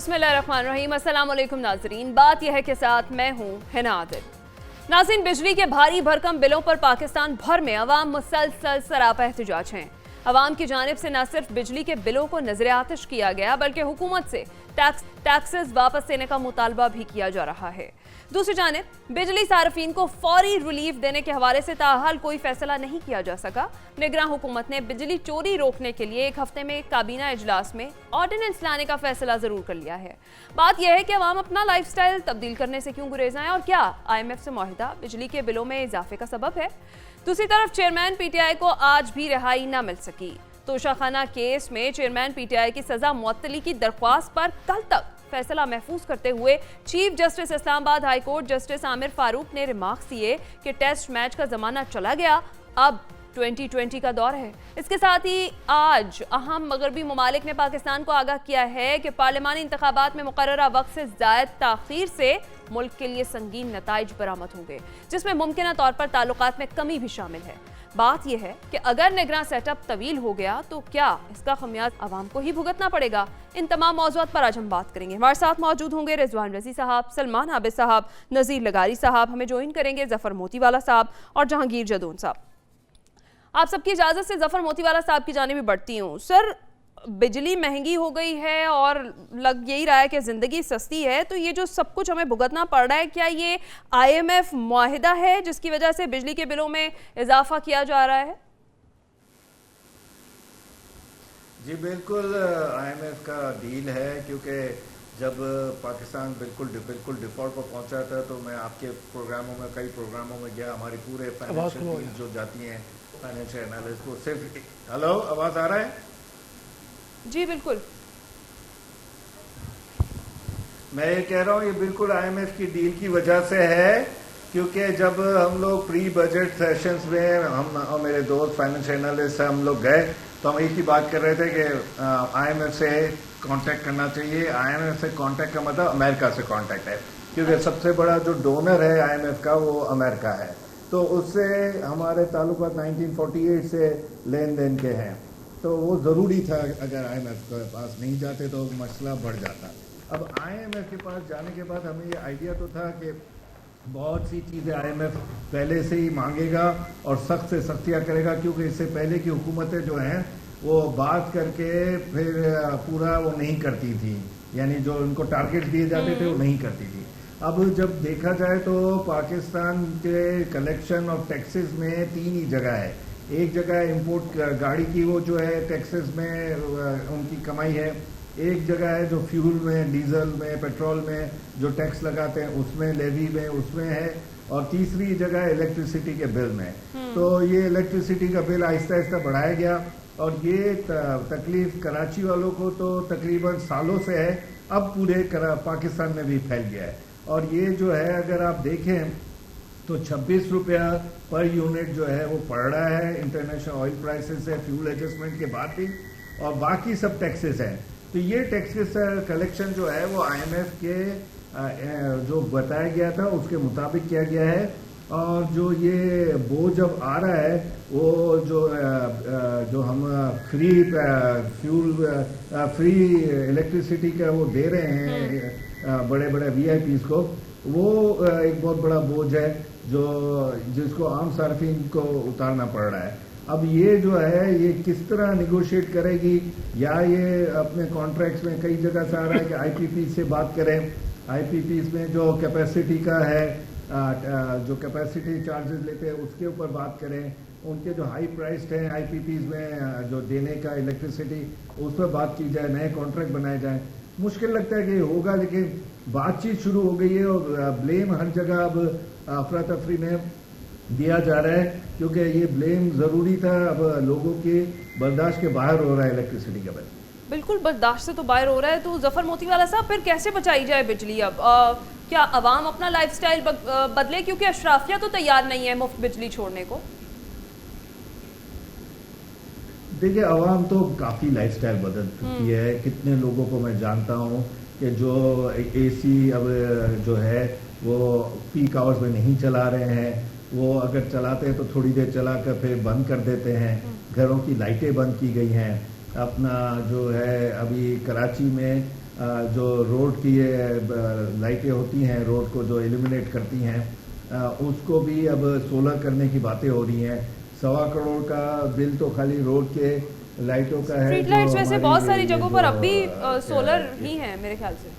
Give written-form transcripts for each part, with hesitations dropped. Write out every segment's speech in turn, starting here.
बिस्मिल्लाहिर्रहमानिर्रहीम। अस्सलाम वालेकुम नाजरीन। बात यह है कि साथ मैं हूँ हिना आदिल। नाज़रीन, बिजली के भारी भरकम बिलों पर पाकिस्तान भर में अवाम मुसलसल सरापा एहतजाज हैं। अवाम की जानिब से न सिर्फ बिजली के बिलों को नजर आतिश किया गया बल्कि हुकूमत से टैक्सेस वापस देने का मुतालबा भी किया जा रहा है। दूसरी जानिब बिजली सार्फिन को फौरी रिलीफ देने के हवाले से ताहाल कोई फैसला नहीं किया जा सका। निगरान हुकूमत ने बिजली चोरी रोकने के लिए एक हफ्ते में काबीना इजलास में ऑर्डिनेंस लाने का फैसला जरूर कर लिया है। बात यह है कि अवाम अपना लाइफस्टाइल तब्दील करने से क्यों गुरेज आए और क्या IMF से मुआहिदा बिजली के बिलों में इजाफे का सबब है। दूसरी तरफ चेयरमैन PTI को आज भी रिहाई न मिल सकी। तोशाखाना केस में चेयरमैन PTI की सजा मुअत्तली की दरख्वास्त पर कल तक फैसला महफूज करते हुए chief justice Islamabad high court justice Aamir Farooq ने रिमार्क्स दिए कि टेस्ट मैच का जमाना चला गया, अब 2020 का दौर है। इसके साथ ही आज अहम मगरबी ममालिक ने पाकिस्तान को आगाह किया है कि पार्लिमानी इंतखाबात में मुकर्ररा वक्त से ज़ायद ताख़ीर से मुल्क के लिए संगीन नताइज बरामद होंगे, जिसमें मुमकिन तौर पर ताल्लुकात में कमी भी शामिल है। बात यह है कि अगर निगरान सेटअप तवील हो गया तो क्या इसका खमियाज आवाम को ही भुगतना पड़ेगा। इन तमाम मौज़ूआत पर आज हम बात करेंगे। हमारे साथ मौजूद होंगे रिजवान रजी साहब, सलमान आबिद साहब, नज़ीर लगारी साहब, हमें ज्वाइन करेंगे जफर मोतीवाला साहब और जहांगीर जदून साहब। आप सबकी इजाज़त से जफर मोतीवाला साहब की जानिब बढ़ती हूँ। सर, बिजली महंगी हो गई है और लग यही रहा है कि ज़िंदगी सस्ती है, तो ये जो सब कुछ हमें भुगतना पड़ रहा है, क्या ये IMF मुआहिदा है जिसकी वजह से बिजली के बिलों में इजाफा किया जा रहा है? जी बिल्कुल, IMF का डील है, क्योंकि जब पाकिस्तान बिल्कुल डिफॉल्ट पर पहुंचा था तो मैं आपके प्रोग्रामों में कई प्रोग्रामों में गया। हमारी पूरे फाइनेंशियल टीम जो जाती हैं फाइनेंशियल एनालिस्ट को सिर्फ हेलो आवाज़ आ रहा है? जी बिल्कुल, मैं ये कह रहा हूँ ये बिल्कुल IMF की डील की वजह से है, क्योंकि जब हम लोग प्री बजट सेशंस में हम और मेरे दोस्त फाइनेंशियल एनालिस्ट हम लोग गए तो हम एक ही बात कर रहे थे कि IMF से कांटेक्ट करना चाहिए। IMF से कांटेक्ट का मतलब अमेरिका से कांटेक्ट है, क्योंकि सबसे बड़ा जो डोनर है IMF का वो अमेरिका है, तो उससे हमारे ताल्लुकात 1948 से लेन देन के हैं, तो वो ज़रूरी था। अगर IMF के पास नहीं जाते तो मसला बढ़ जाता। अब IMF के पास जाने के बाद हमें ये आइडिया तो था कि बहुत सी चीज़ें IMF पहले से ही मांगेगा और सख्त से सख्तियाँ करेगा, क्योंकि इससे पहले की हुकूमतें जो हैं वो बात करके फिर पूरा वो नहीं करती थी, यानी जो उनको टारगेट दिए जाते थे वो नहीं करती थी। अब जब देखा जाए तो पाकिस्तान के कलेक्शन ऑफ टैक्सेस में 3 ही जगह है। एक जगह इंपोर्ट गाड़ी की वो जो है टैक्सेस में उनकी कमाई है, एक जगह है जो फ्यूल में, डीजल में, पेट्रोल में जो टैक्स लगाते हैं उसमें, लेवी में उसमें है, और तीसरी जगह इलेक्ट्रिसिटी के बिल में। तो ये इलेक्ट्रिसिटी का बिल आहिस्ता आहिस्ता बढ़ाया गया और ये तकलीफ कराची वालों को तो तकरीबन सालों से है, अब पूरे पाकिस्तान में भी फैल गया है। और ये जो है अगर आप देखें तो 26 रुपया पर यूनिट जो है वो पड़ रहा है इंटरनेशनल ऑयल प्राइसेस से, फ्यूल एडजस्टमेंट के बाद भी, और बाकी सब टैक्सेस हैं। तो ये टैक्सेस कलेक्शन जो है वो IMF के जो बताया गया था उसके मुताबिक किया गया है, और जो ये बोझ अब आ रहा है वो जो हम फ्री फ्यूल फ्री इलेक्ट्रिसिटी का वो दे रहे हैं बड़े बड़े VIPs को, वो एक बहुत बड़ा बोझ है जिसको आम सार्फिन को उतारना पड़ रहा है। अब ये जो है ये किस तरह निगोशिएट करेगी, या ये अपने कॉन्ट्रैक्ट्स में कई जगह से आ रहा है कि IPPs से बात करें, IPPs में जो कैपेसिटी का है, जो कैपेसिटी चार्जेस लेते हैं उसके ऊपर बात करें, उनके जो हाई प्राइस्ड हैं IPPs में जो देने का इलेक्ट्रिसिटी उस पर बात की जाए, नए कॉन्ट्रैक्ट बनाए जाएं। मुश्किल लगता है कि होगा, लेकिन बातचीत शुरू हो गई है और ब्लेम हर जगह अब अफरा तफरी में दिया जा रहा है, क्योंकि ये ब्लेम ज़रूरी था। अब लोगों के बर्दाश्त के बाहर हो रहा है इलेक्ट्रिसिटी का बिल, बिल्कुल बर्दाश्त से तो बाहर हो रहा है। तो जफर मोतीवाला साहब, फिर कैसे बचाई जाए बिजली? अब क्या अवाम अपना लाइफस्टाइल बदले, क्योंकि अशराफिया तो तैयार नहीं है मुफ्त बिजली छोड़ने को? देखिए, अवाम तो काफ़ी लाइफस्टाइल बदल चुकी है। कितने लोगों को मैं जानता हूँ कि जो AC अब जो है वो पीक आवर्स में नहीं चला रहे हैं, वो अगर चलाते हैं तो थोड़ी देर चला कर फिर बंद कर देते हैं। घरों की लाइटें बंद की गई हैं। अपना जो है अभी कराची में जो रोड की ये लाइटें होती हैं, रोड को जो इल्यूमिनेट करती हैं, उसको भी अब सोलर करने की बातें हो रही हैं। 1.25 करोड़ का बिल तो खाली रोड के लाइटों का है। स्ट्रीट लाइट्स वैसे बहुत सारी जगहों पर अब भी सोलर ही हैं मेरे ख्याल से।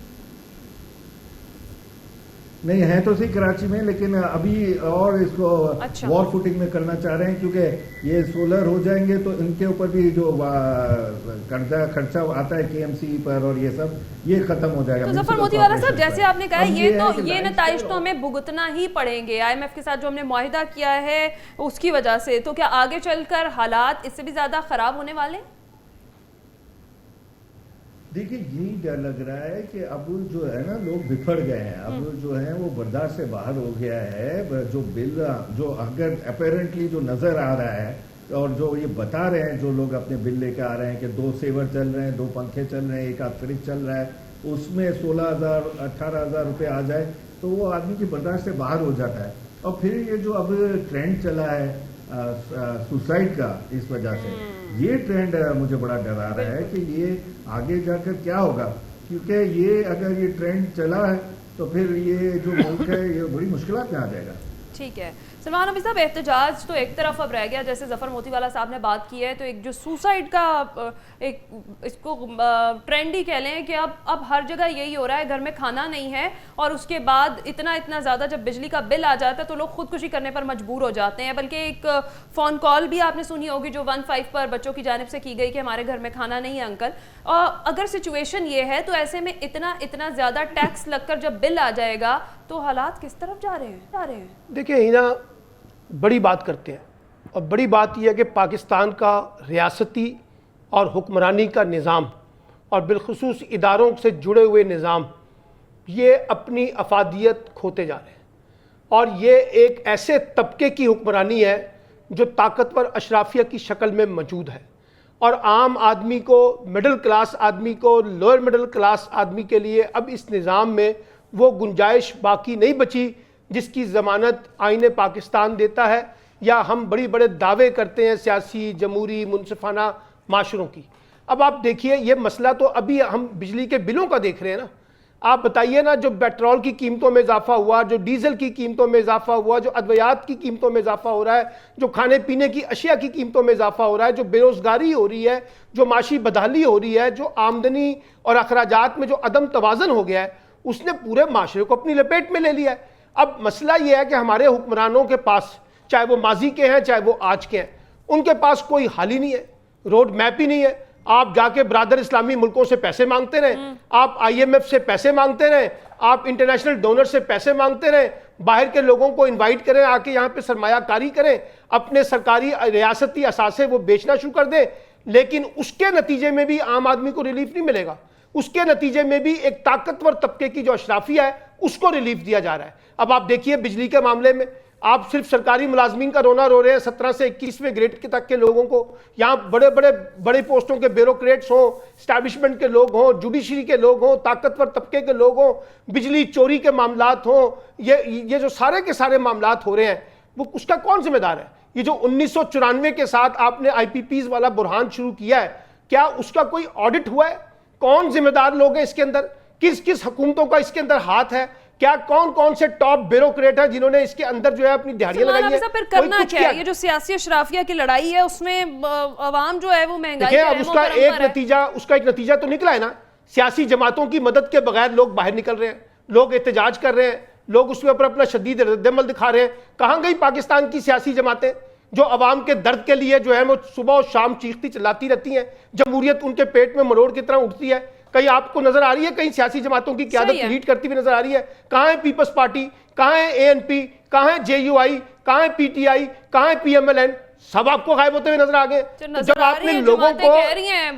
नहीं है तो सही कराची में, लेकिन अभी और इसको अच्छा। वॉर फुटिंग में करना चाह रहे हैं, क्योंकि ये सोलर हो जाएंगे तो इनके ऊपर भी जो खर्चा आता है केएमसी पर और ये सब, ये खत्म हो जाएगा। तो जफर मोतीवाला साहब, जैसे आपने कहा ये नताइज तो है हमें भुगतना ही पड़ेंगे आईएमएफ के साथ जो हमने मुआहिदा किया है उसकी वजह से, तो क्या आगे चलकर हालात इससे भी ज्यादा खराब होने वाले? देखिए यही डर लग रहा है कि अब जो है ना, लोग बिफर गए हैं, अब जो है वो बर्दाश्त से बाहर हो गया है। जो बिल जो अगर अपेरेंटली जो नजर आ रहा है और जो ये बता रहे हैं जो लोग अपने बिल लेकर आ रहे हैं कि 2 सेवर चल रहे हैं, 2 पंखे चल रहे हैं, एक आध फ्रिज चल रहा है, उसमें 16,000 18,000 रुपये आ जाए तो वो आदमी की बर्दाश्त से बाहर हो जाता है। और फिर ये जो अब ट्रेंड चला है सुसाइड का, इस वजह से ये ट्रेंड मुझे बड़ा डरा रहा है कि ये आगे जाकर क्या होगा, क्योंकि ये अगर ये ट्रेंड चला है तो फिर ये जो मुल्क है ये बड़ी मुश्किलात में आ जाएगा। ठीक है सलमान नबी साहब, एहतजाज तो एक तरफ अब रह गया, जैसे जफर मोतीवाला साहब ने बात की है, तो एक जो सुसाइड का एक इसको ट्रेंड ही कह लें कि अब हर जगह यही हो रहा है, घर में खाना नहीं है और उसके बाद इतना ज़्यादा जब बिजली का बिल आ जाता है तो लोग खुदकुशी करने पर मजबूर हो जाते हैं। बल्कि एक फ़ोन कॉल भी आपने सुनी होगी जो 15 पर बच्चों की जानिब से की गई कि हमारे घर में खाना नहीं है अंकल। और अगर सिचुएशन ये है तो ऐसे में इतना ज़्यादा टैक्स लगकर जब बिल आ जाएगा तो हालात किस तरफ जा रहे हैं? देखिए हिना, बड़ी बात करते हैं और बड़ी बात यह है कि पाकिस्तान का रियासती और हुक्मरानी का निज़ाम और बिलखुसूस इदारों से जुड़े हुए निज़ाम ये अपनी अफादियत खोते जा रहे हैं। और ये एक ऐसे तबके की हुक्मरानी है जो ताकतवर अशराफिया की शक्ल में मौजूद है और आम आदमी को, मिडिल क्लास आदमी को, लोअर मिडिल क्लास आदमी के लिए अब इस निज़ाम में वो गुंजाइश बाकी नहीं बची जिसकी ज़मानत आईने पाकिस्तान देता है या हम बड़े बड़े दावे करते हैं सियासी, जमहूरी, मुनसिफाना माशरों की। अब आप देखिए, ये मसला तो अभी हम बिजली के बिलों का देख रहे हैं ना। आप बताइए ना, जो पेट्रोल की कीमतों में इजाफा हुआ, जो डीजल की कीमतों में इजाफा हुआ, जो अद्वियात की कीमतों में इजाफा हो रहा है, जो खाने पीने की अशिया की कीमतों में इजाफा हो रहा है, जो बेरोजगारी हो रही है, जो माशी बदहाली हो रही है, जो आमदनी और अखराजात में जो अदम तवाज़न हो गया है, उसने पूरे माशरे को अपनी लपेट में ले लिया है। अब मसला यह है कि हमारे हुक्मरानों के पास, चाहे वो माजी के हैं चाहे वो आज के हैं, उनके पास कोई हाल ही नहीं है, रोड मैप ही नहीं है। आप जाके ब्रादर इस्लामी मुल्कों से पैसे मांगते रहे, आप आईएमएफ से पैसे मांगते रहे, आप इंटरनेशनल डोनर से पैसे मांगते रहे, बाहर के लोगों को इनवाइट करें, आके यहाँ पे सरमायाकारी करें, अपने सरकारी रियासती असासे वो बेचना शुरू कर दें, लेकिन उसके नतीजे में भी आम आदमी को रिलीफ नहीं मिलेगा। उसके नतीजे में भी एक ताकतवर तबके की जो अशराफिया है उसको रिलीफ दिया जा रहा है। अब आप देखिए बिजली के मामले में आप सिर्फ सरकारी मुलाजमीन का रोना रो रहे हैं, 17 से 21वें ग्रेड के तक के लोगों को, यहाँ बड़े पोस्टों के ब्यूरोक्रेट्स हों, स्टैब्लिशमेंट के लोग हों, जुडिशरी के लोग हों, ताकतवर तबके के लोग हों, बिजली चोरी के मामलात हों, ये जो सारे के सारे मामलात हो रहे हैं, वो उसका कौन जिम्मेदार है? ये जो 1994 के साथ आपने IPPs वाला बुरहान शुरू किया है, क्या उसका कोई ऑडिट हुआ है? कौन जिम्मेदार लोग हैं इसके अंदर? किस किस हुकूमतों का इसके अंदर हाथ है? क्या कौन कौन से टॉप ब्यूरोक्रेट है जिन्होंने इसके अंदर जो है अपनी दिहाड़ियां लगाई है? फिर करना क्या है? ये जो सियासी अशराफिया की लड़ाई है उसमें अवाम जो है वो महंगाई अब उसका एक नतीजा तो निकला है ना। सियासी जमातों की मदद के बगैर लोग बाहर निकल रहे हैं, लोग एहतजाज कर रहे हैं, लोग उसके ऊपर अपना शदीद रद्दमल दिखा रहे हैं। कहां गई पाकिस्तान की सियासी जमातें जो अवाम के दर्द के लिए जो है वो सुबह और शाम चीखती चिल्लाती रहती हैं? जमहूरियत उनके पेट में मरोड़ की तरह उठती है। कहीं आपको नजर आ रही है कहीं सियासी जमातों की क़यादत लीड करती हुई नजर आ रही है? कहां है पीपल्स पार्टी, कहां है ANP, कहां है JUI, कहां है PTI, कहां है PMLN? सब आपको गायब होते हुए नजर आ गए। तो जब आपने लोगों को कह रही हैं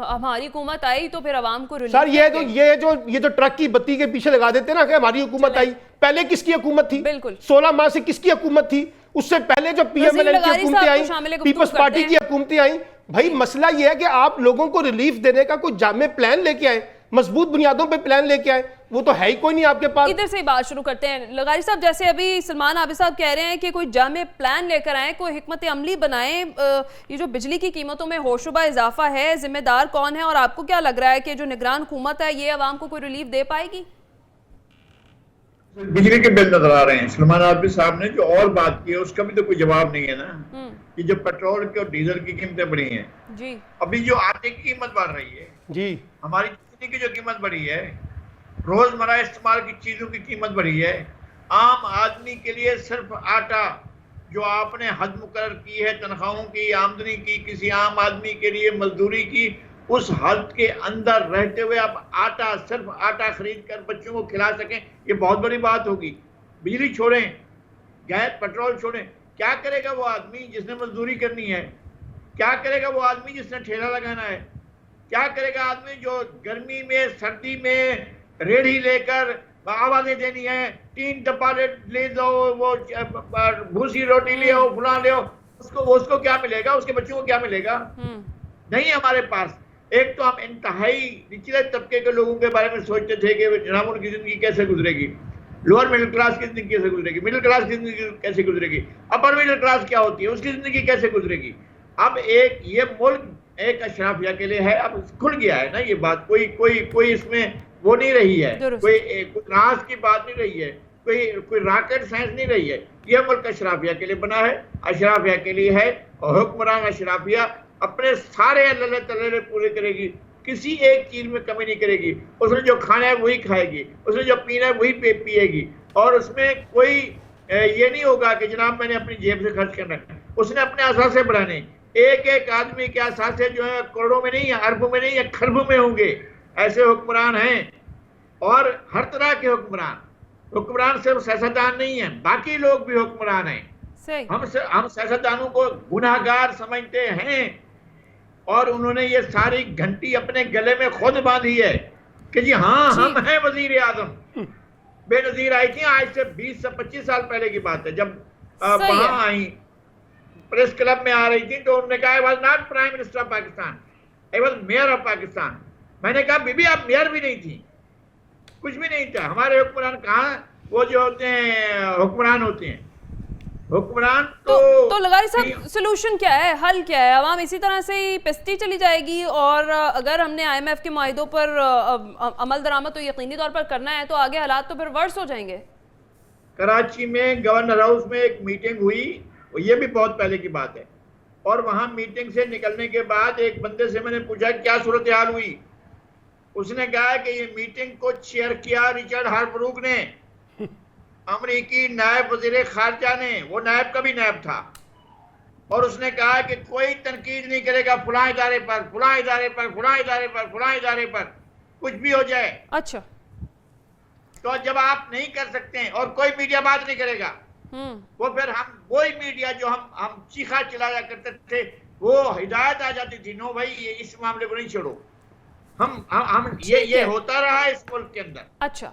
हमारी हुकूमत आई तो फिर अवाम को सर ये जो ट्रक की बत्ती के पीछे लगा देते ना कि हमारी हुकूमत आई, पहले किसकी हुकूमत थी? बिल्कुल 16 माह से किसकी हुकूमत थी? उससे पहले जो PMLN की हुकूमतें आई, पीपल्स पार्टी की हुकूमतें आई। भाई मसला यह है कि आप लोगों को रिलीफ देने का कोई जामे प्लान लेके आए। मजबूत बुनियादों पे प्लान लेके आए, वो तो है ही कोई नहीं आपके पास। इधर से ही बात शुरू करते हैं। लगारी साहब, जैसे अभी सलमान आबिद साहब कह रहे हैं कि कोई जामे प्लान लेकर आए, कोई हिकमत अमली बनाएं, ये जो बिजली की कीमतों में होशरुबा इजाफा है, जिम्मेदार कौन है, और आपको क्या लग रहा है कि जो निगरान हुकूमत है ये अवाम को कोई रिलीफ दे पाएगी? बिजली के बिल नजर आ रहे हैं। सलमान आबिद साहब ने जो और बात की है उसका भी तो कोई जवाब नहीं है ना, कि जब पेट्रोल की और डीजल की कीमतें बढ़ी हैं जी, अभी जो आटे की कीमत बढ़ रही है जी, हमारी चीनी की जो कीमत बढ़ी है, रोजमर्रा इस्तेमाल की चीजों की कीमत बढ़ी है, आम आदमी के लिए सिर्फ आटा जो आपने हद मुकर्रर की है तनख्वाहों की, आमदनी की, किसी आम आदमी के लिए मजदूरी की, उस हद के अंदर रहते हुए आप आटा, सिर्फ आटा खरीद कर बच्चों को खिला सकें, ये बहुत बड़ी बात होगी। बिजली छोड़ें, गैस पेट्रोल छोड़ें, क्या करेगा वो आदमी जिसने मजदूरी करनी है? क्या करेगा वो आदमी जिसने ठेला लगाना है? क्या करेगा आदमी जो गर्मी में, सर्दी में रेढ़ी लेकर आवाजें देनी है, 3 डब्बा ले दो, वो भूसी रोटी ले आओ, फुला ले आओ, उसको क्या मिलेगा? उसके बच्चों को क्या मिलेगा? नहीं हमारे पास। एक तो हम इंतहाई निचले तबके के लोगों के बारे में सोचते थे कि जनाब उनकी जिंदगी कैसे गुजरेगी, लोअर मिडिल क्लास की जिंदगी कैसे गुजरेगी, मिडिल क्लास की जिंदगी कैसे गुजरेगी, अपर मिडिल क्लास क्या होती है, उसकी जिंदगी कैसे गुजरेगी। अब एक ये मुल्क एक अशराफिया के लिए है, अब खुल गया है ना ये बात, कोई इसमें वो नहीं रही है, कोई राज की बात नहीं रही है, कोई रॉकेट साइंस नहीं रही है। ये मुल्क अशराफिया के लिए बना है, अशराफिया के लिए है, और हुक्मरान अशराफिया अपने सारे अल्लाह तल्ले पूरे करेगी, किसी एक चीज में कमी नहीं करेगी। उसने जो खाना है वही खाएगी, उसने जो पीना है वही पिएगी, और उसमें कोई ये नहीं होगा कि जनाब मैंने अपनी जेब से खर्च करना है। उसने अपने असासे बढ़ाने, एक एक आदमी के असासे जो है करोड़ों में नहीं है, अरबों में नहीं है, खरबों में होंगे। ऐसे हुक्मरान हैं, और हर तरह के हुक्मरान सिर्फ सियासतदान नहीं है, बाकी लोग भी हुक्मरान हैं। हम सियासतदानों को गुनाहगार समझते हैं, और उन्होंने ये सारी घंटी अपने गले में खुद बांधी है कि जी हाँ हम हैं वजीर आजम। बेनजीर आई थी, आज से 20 से 25 साल पहले की बात है, जब वहां आई प्रेस क्लब में आ रही थी तो उन्होंने कहा I was not prime minister of Pakistan, I was mayor of Pakistan. मैंने कहा बीबी आप मेयर भी नहीं थी, कुछ भी नहीं था। हमारे हुक्मरान कहाँ, वो जो होते हैं हुक्मरान होते हैं, हुक्मरान तो लगारी साहब सोल्यूशन क्या है, हल क्या है? आवाम इसी तरह से ही पिसती चली जाएगी, और अगर हमने IMF के मुआहिदों पर अमल दरामद तो यकीनी तौर पर करना है, तो आगे हालात तो फिर वर्स हो जाएंगे। कराची में गवर्नर हाउस में एक मीटिंग हुई, ये भी बहुत पहले की बात है, और वहां मीटिंग से निकलने के बाद एक बंदे से मैंने पूछा क्या सूरत हाल हुई। उसने कहा कि ये मीटिंग को चेयर किया रिचर्ड हार्बरूक ने, अमरीकी नायब वजीर खारजा ने, वो नायब का भी नायब था, और उसने कहा कि कोई तनकीद नहीं करेगा फुला इदारे पर, फुला इदारे पर, फुला इदारे पर, फुला इदारे पर, कुछ भी हो जाए। अच्छा, तो जब आप नहीं कर सकते हैं और कोई मीडिया बात नहीं करेगा, वो फिर हम वही मीडिया जो हम चीखा चिल्लाया करते थे, वो हिदायत आ जाती थी, नो भाई ये इस मामले को नहीं छोड़ो। हम ये होता रहा इस मुल्क के अंदर। अच्छा,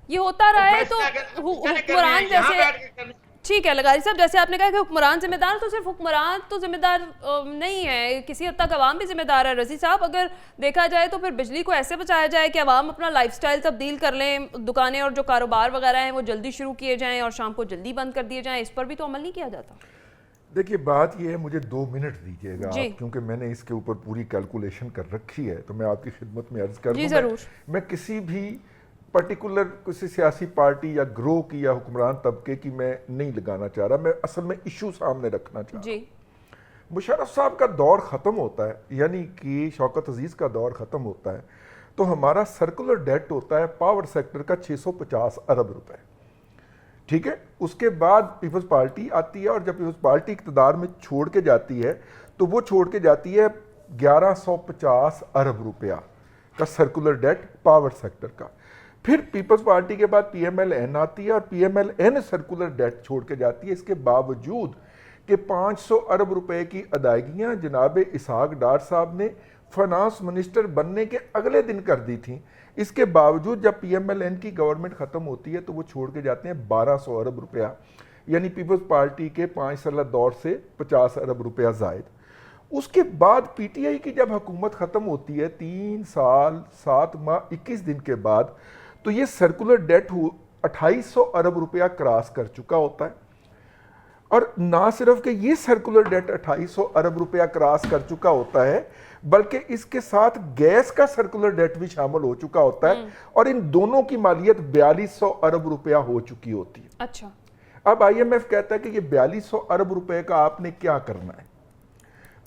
ये होता रहा है, तो हुक्मरान जैसे, ठीक है लगारी साहब, जैसे आपने कहा कि हुक्मरान जिम्मेदार, तो सिर्फ हुक्मरान तो जिम्मेदार नहीं है, किसी हद तक अवाम भी जिम्मेदार है। रजी साहब, अगर देखा जाए तो फिर बिजली को ऐसे बचाया जाए कि अवाम अपना लाइफस्टाइल तब्दील कर लें, दुकानें और जो कारोबार वगैरह हैं वो जल्दी शुरू किए जाएं और शाम को जल्दी बंद कर दिए जाएं, इस पर भी तो अमल नहीं किया जाता। देखिए बात यह है, मुझे 2 मिनट दीजिएगा आप, क्योंकि मैंने इसके ऊपर पूरी कैलकुलेशन कर रखी है, तो मैं आपकी खिदमत में अर्ज कर दूं। मैं किसी भी पर्टिकुलर किसी सियासी पार्टी या ग्रोह की या हुक्मरान तबके की मैं नहीं लगाना चाह रहा, मैं असल में इशू सामने रखना चाह रहा हूँ। मुशर्रफ साहब का दौर ख़त्म होता है, यानी कि शौकत अजीज़ का दौर ख़त्म होता है, तो हमारा सर्कुलर डेट होता है पावर सेक्टर का 650 अरब रुपए, ठीक है। उसके बाद पीपल्स पार्टी आती है, और जब पीपल्स पार्टी इक़्तिदार में छोड़ के जाती है तो वो छोड़ के जाती है 1150 अरब रुपया का सर्कुलर डेट पावर सेक्टर का। फिर पीपल्स पार्टी के बाद PMLN आती है, और PMLN सर्कुलर डेट छोड़ के जाती है। इसके बावजूद कि 500 अरब रुपए की अदायगियाँ जनाब इसहाक डार साहब ने फाइनेंस मिनिस्टर बनने के अगले दिन कर दी थी, इसके बावजूद जब PMLN की गवर्नमेंट ख़त्म होती है तो वो छोड़ के जाते हैं 1200 अरब रुपया, यानी पीपल्स पार्टी के 5 साल दौर से 50 अरब रुपया जायद। उसके बाद पीटीआई की जब हुकूमत ख़त्म होती है 3 साल 7 माह 21 दिन के बाद, तो ये सर्कुलर डेट 2800 अरब रुपया क्रॉस कर चुका होता है। और ना सिर्फ कि ये सर्कुलर डेट 2800 अरब रुपया क्रॉस कर चुका होता है, बल्कि इसके साथ गैस का सर्कुलर डेट भी शामिल हो चुका होता है, और इन दोनों की मालियत 4200 अरब रुपया हो चुकी होती है। अच्छा, अब आईएमएफ कहता है कि ये 4200 अरब रुपए का आपने क्या करना है,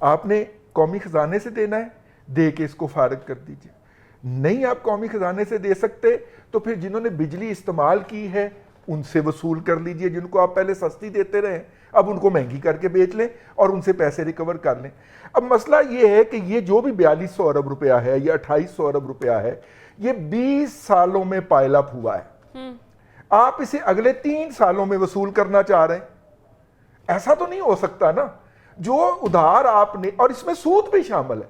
आपने कौमी खजाने से देना है, दे के इसको फारिग कर दीजिए। नहीं आप कौमी खजाने से दे सकते तो फिर जिन्होंने बिजली इस्तेमाल की है उनसे वसूल कर लीजिए, जिनको आप पहले सस्ती देते रहे अब उनको महंगी करके बेच लें और उनसे पैसे रिकवर कर लें। अब मसला ये है कि ये जो भी 4200 अरब रुपया है या 2800 अरब रुपया है, ये 20 सालों में पाइल अप हुआ है। आप इसे अगले 3 सालों में वसूल करना चाह रहे हैं, ऐसा तो नहीं हो सकता ना। जो उधार आपने, और इसमें सूद भी शामिल है,